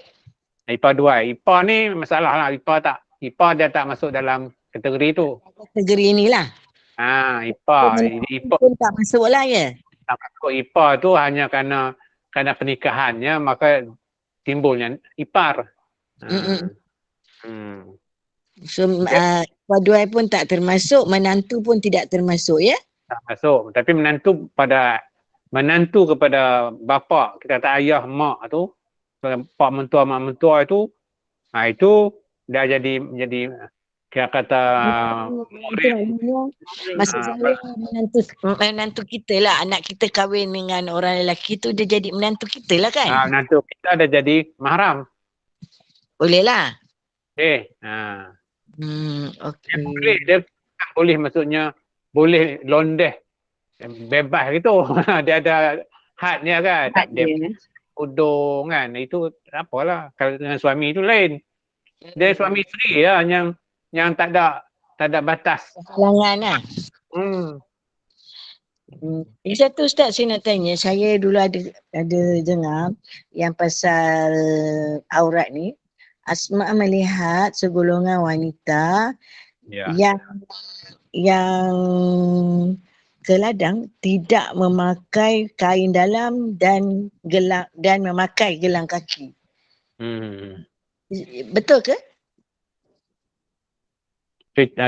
Ipar duai. Ipar ni masalah lah. Ipar dia tak masuk dalam kategori tu. Kategori inilah. Ipar. Ipar pun tak masuk lah ya? Tak masuk ipar tu hanya kerana pernikahannya maka timbulnya ipar. So ipar duai pun tak termasuk, menantu pun tidak termasuk ya? Tak masuk. Tapi menantu kepada bapa, kita kata ayah, mak tu, pak mentua, mak mentua itu dah jadi kira kata maksud saya menantu kita lah, anak kita kahwin dengan orang lelaki tu dia jadi menantu kita lah kan? Menantu kita dah jadi mahram. Boleh lah. Okay. Okay. Dia boleh maksudnya boleh londeh bebas gitu. Dia ada hadnya kan. Dia udung kan. Itu apalah. Kalau dengan suami itu lain. Dia suami isteri lah yang tak ada batas. Halangan lah. Satu Ustaz saya nak tanya, saya dulu ada dengar yang pasal aurat ni. Asma melihat segolongan wanita yang ke ladang tidak memakai kain dalam dan memakai gelang kaki. Betul ke?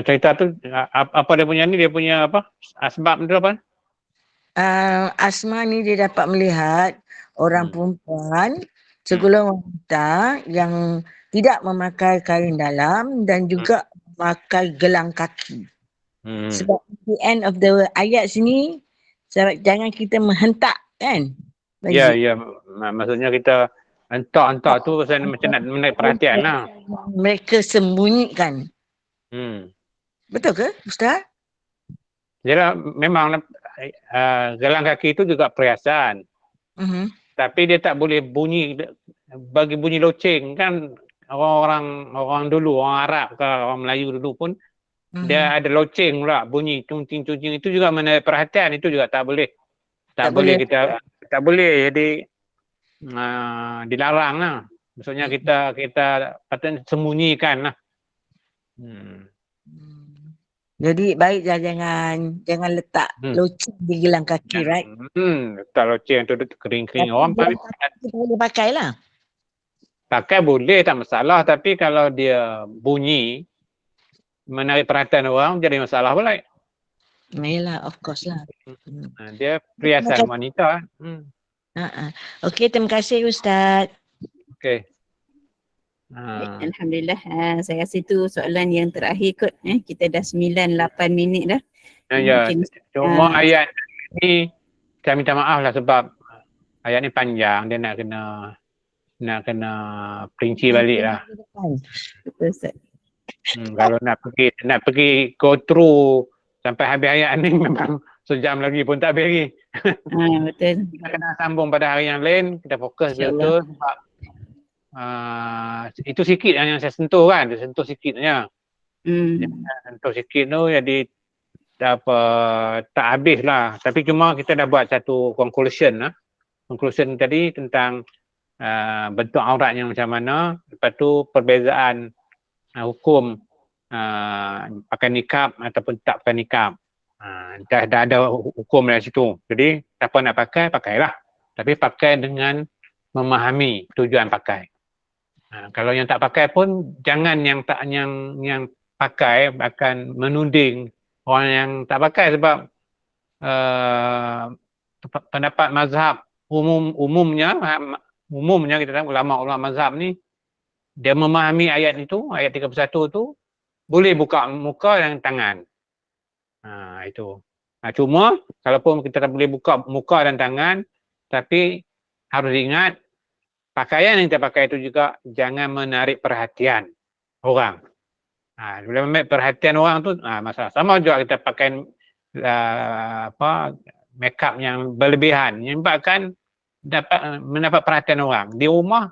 Cerita tu apa dia punya ni, dia punya apa? Sebab tu apa? Asma ni dia dapat melihat orang perempuan segolongan wanita yang tidak memakai kain dalam dan juga memakai gelang kaki. Sebab the end of the ayat sini jangan kita menghentak kan? Ya. Maksudnya kita Entak tu pasal macam nak menarik perhatian lah. Mereka sembunyikan. Betul ke, Ustaz? Jadi memang gelang kaki itu juga perhiasan. Tapi dia tak boleh bagi bunyi loceng kan. Orang dulu, orang Arab ke orang Melayu dulu pun dia ada loceng pula, bunyi cungcing-cungcing, itu juga menarik perhatian, itu juga tak boleh. Tak boleh. Jadi dilarang lah. Maksudnya kita patut sembunyikan lah. Jadi baiklah jangan letak loceng di gelang kaki, right? Letak loceng tu kering-kering. Orang kita boleh pakai lah. pakai boleh, tak masalah. Tapi kalau dia bunyi menarik perhatian orang, jadi masalah pula. Yalah, of course lah. Dia perhiasan wanita. Okey, terima kasih Ustaz. Okey. Alhamdulillah. Saya rasa itu soalan yang terakhir kot. Kita dah 9-8 minit dah. Ya, cuma ayat ni saya minta maaf lah sebab ayat ni panjang. Dia nak kena perinci balik lah. Betul Ustaz. Kalau nak pergi go through sampai habis ayat ni memang sejam lagi pun tak habis lagi. Betul. Kita kena sambung pada hari yang lain. Kita fokus betul sebab itu sikit yang saya sentuh kan. Dia sentuh sikitnya. Sentuh sikit tu jadi tak habis lah. Tapi cuma kita dah buat satu conclusion lah. Conclusion tadi tentang bentuk aurat yang macam mana. Lepas tu perbezaan hukum pakai nikab ataupun tak pakai nikab. Dah ada hukum dari situ. Jadi siapa nak pakai, pakailah. Tapi pakai dengan memahami tujuan pakai. Kalau yang tak pakai pun jangan yang pakai akan menuding orang yang tak pakai sebab pendapat mazhab umumnya kita tahu ulama mazhab ni dia memahami ayat itu, ayat 31 tu boleh buka muka dan tangan. Itu. Cuma kalaupun kita tak boleh buka muka dan tangan, tapi harus ingat pakaian yang kita pakai itu juga jangan menarik perhatian orang. Bila menarik perhatian orang tu masalah. Sama juga kita pakai make up yang berlebihan, menyebabkan mendapat perhatian orang. Di rumah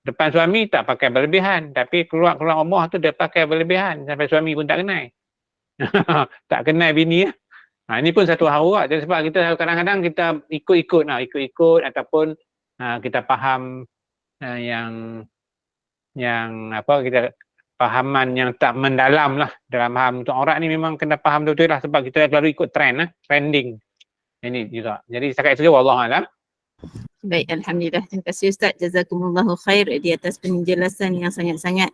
depan suami tak pakai berlebihan, tapi keluar rumah tu dia pakai berlebihan sampai suami pun tak kenal. Tak kenal bini. Ini pun satu aurat. Jadi sebab kita kadang-kadang kita ikut ataupun kita faham yang kita fahaman yang tak mendalam lah dalam faham untuk aurat ni. Memang kena faham betul-betul lah sebab kita selalu ikut trending. Ini juga. Jadi setakat itu wallahualam. Baik, Alhamdulillah. Terima kasih Ustaz. Jazakumullahu khair di atas penjelasan yang sangat-sangat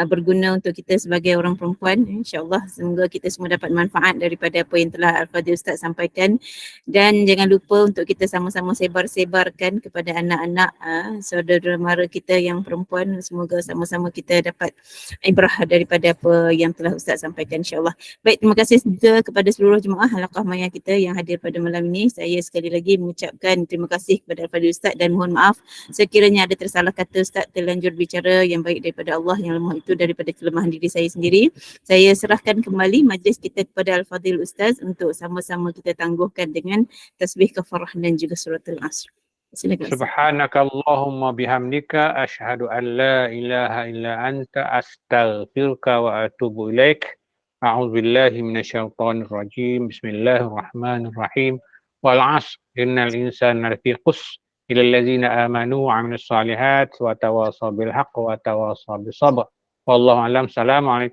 berguna untuk kita sebagai orang perempuan. InsyaAllah semoga kita semua dapat manfaat daripada apa yang telah Al-Fadhil Ustaz sampaikan. Dan jangan lupa untuk kita sama-sama sebar-sebarkan kepada anak-anak saudara mara kita yang perempuan. Semoga sama-sama kita dapat ibrah daripada apa yang telah Ustaz sampaikan, insyaAllah. Baik, terima kasih juga kepada seluruh jemaah halaqah maya kita yang hadir pada malam ini. Saya sekali lagi mengucapkan terima kasih kepada Al-Fadhil Ustaz dan mohon maaf sekiranya ada tersalah kata Ustaz, terlanjur bicara yang baik daripada Allah, yang lemah itu daripada kelemahan diri saya sendiri. Saya serahkan kembali majlis kita kepada Al-Fadhil Ustaz untuk sama-sama kita tangguhkan dengan tasbih kafarah dan juga suratul Asr. Silakan. Subhanakallahumma bihamdika asyhadu an la ilaha illa anta astaghfiruka wa atubu ilaik. A'udzubillahi minasyaitonir rajim. Bismillahirrahmanirrahim. Wal 'asr innal insana lafi khusr ila allazina amanu wa 'amilus solihat wa tawasaw bil haqq wa tawasaw bis sabr. Wallahu a'lam. Assalamualaikum.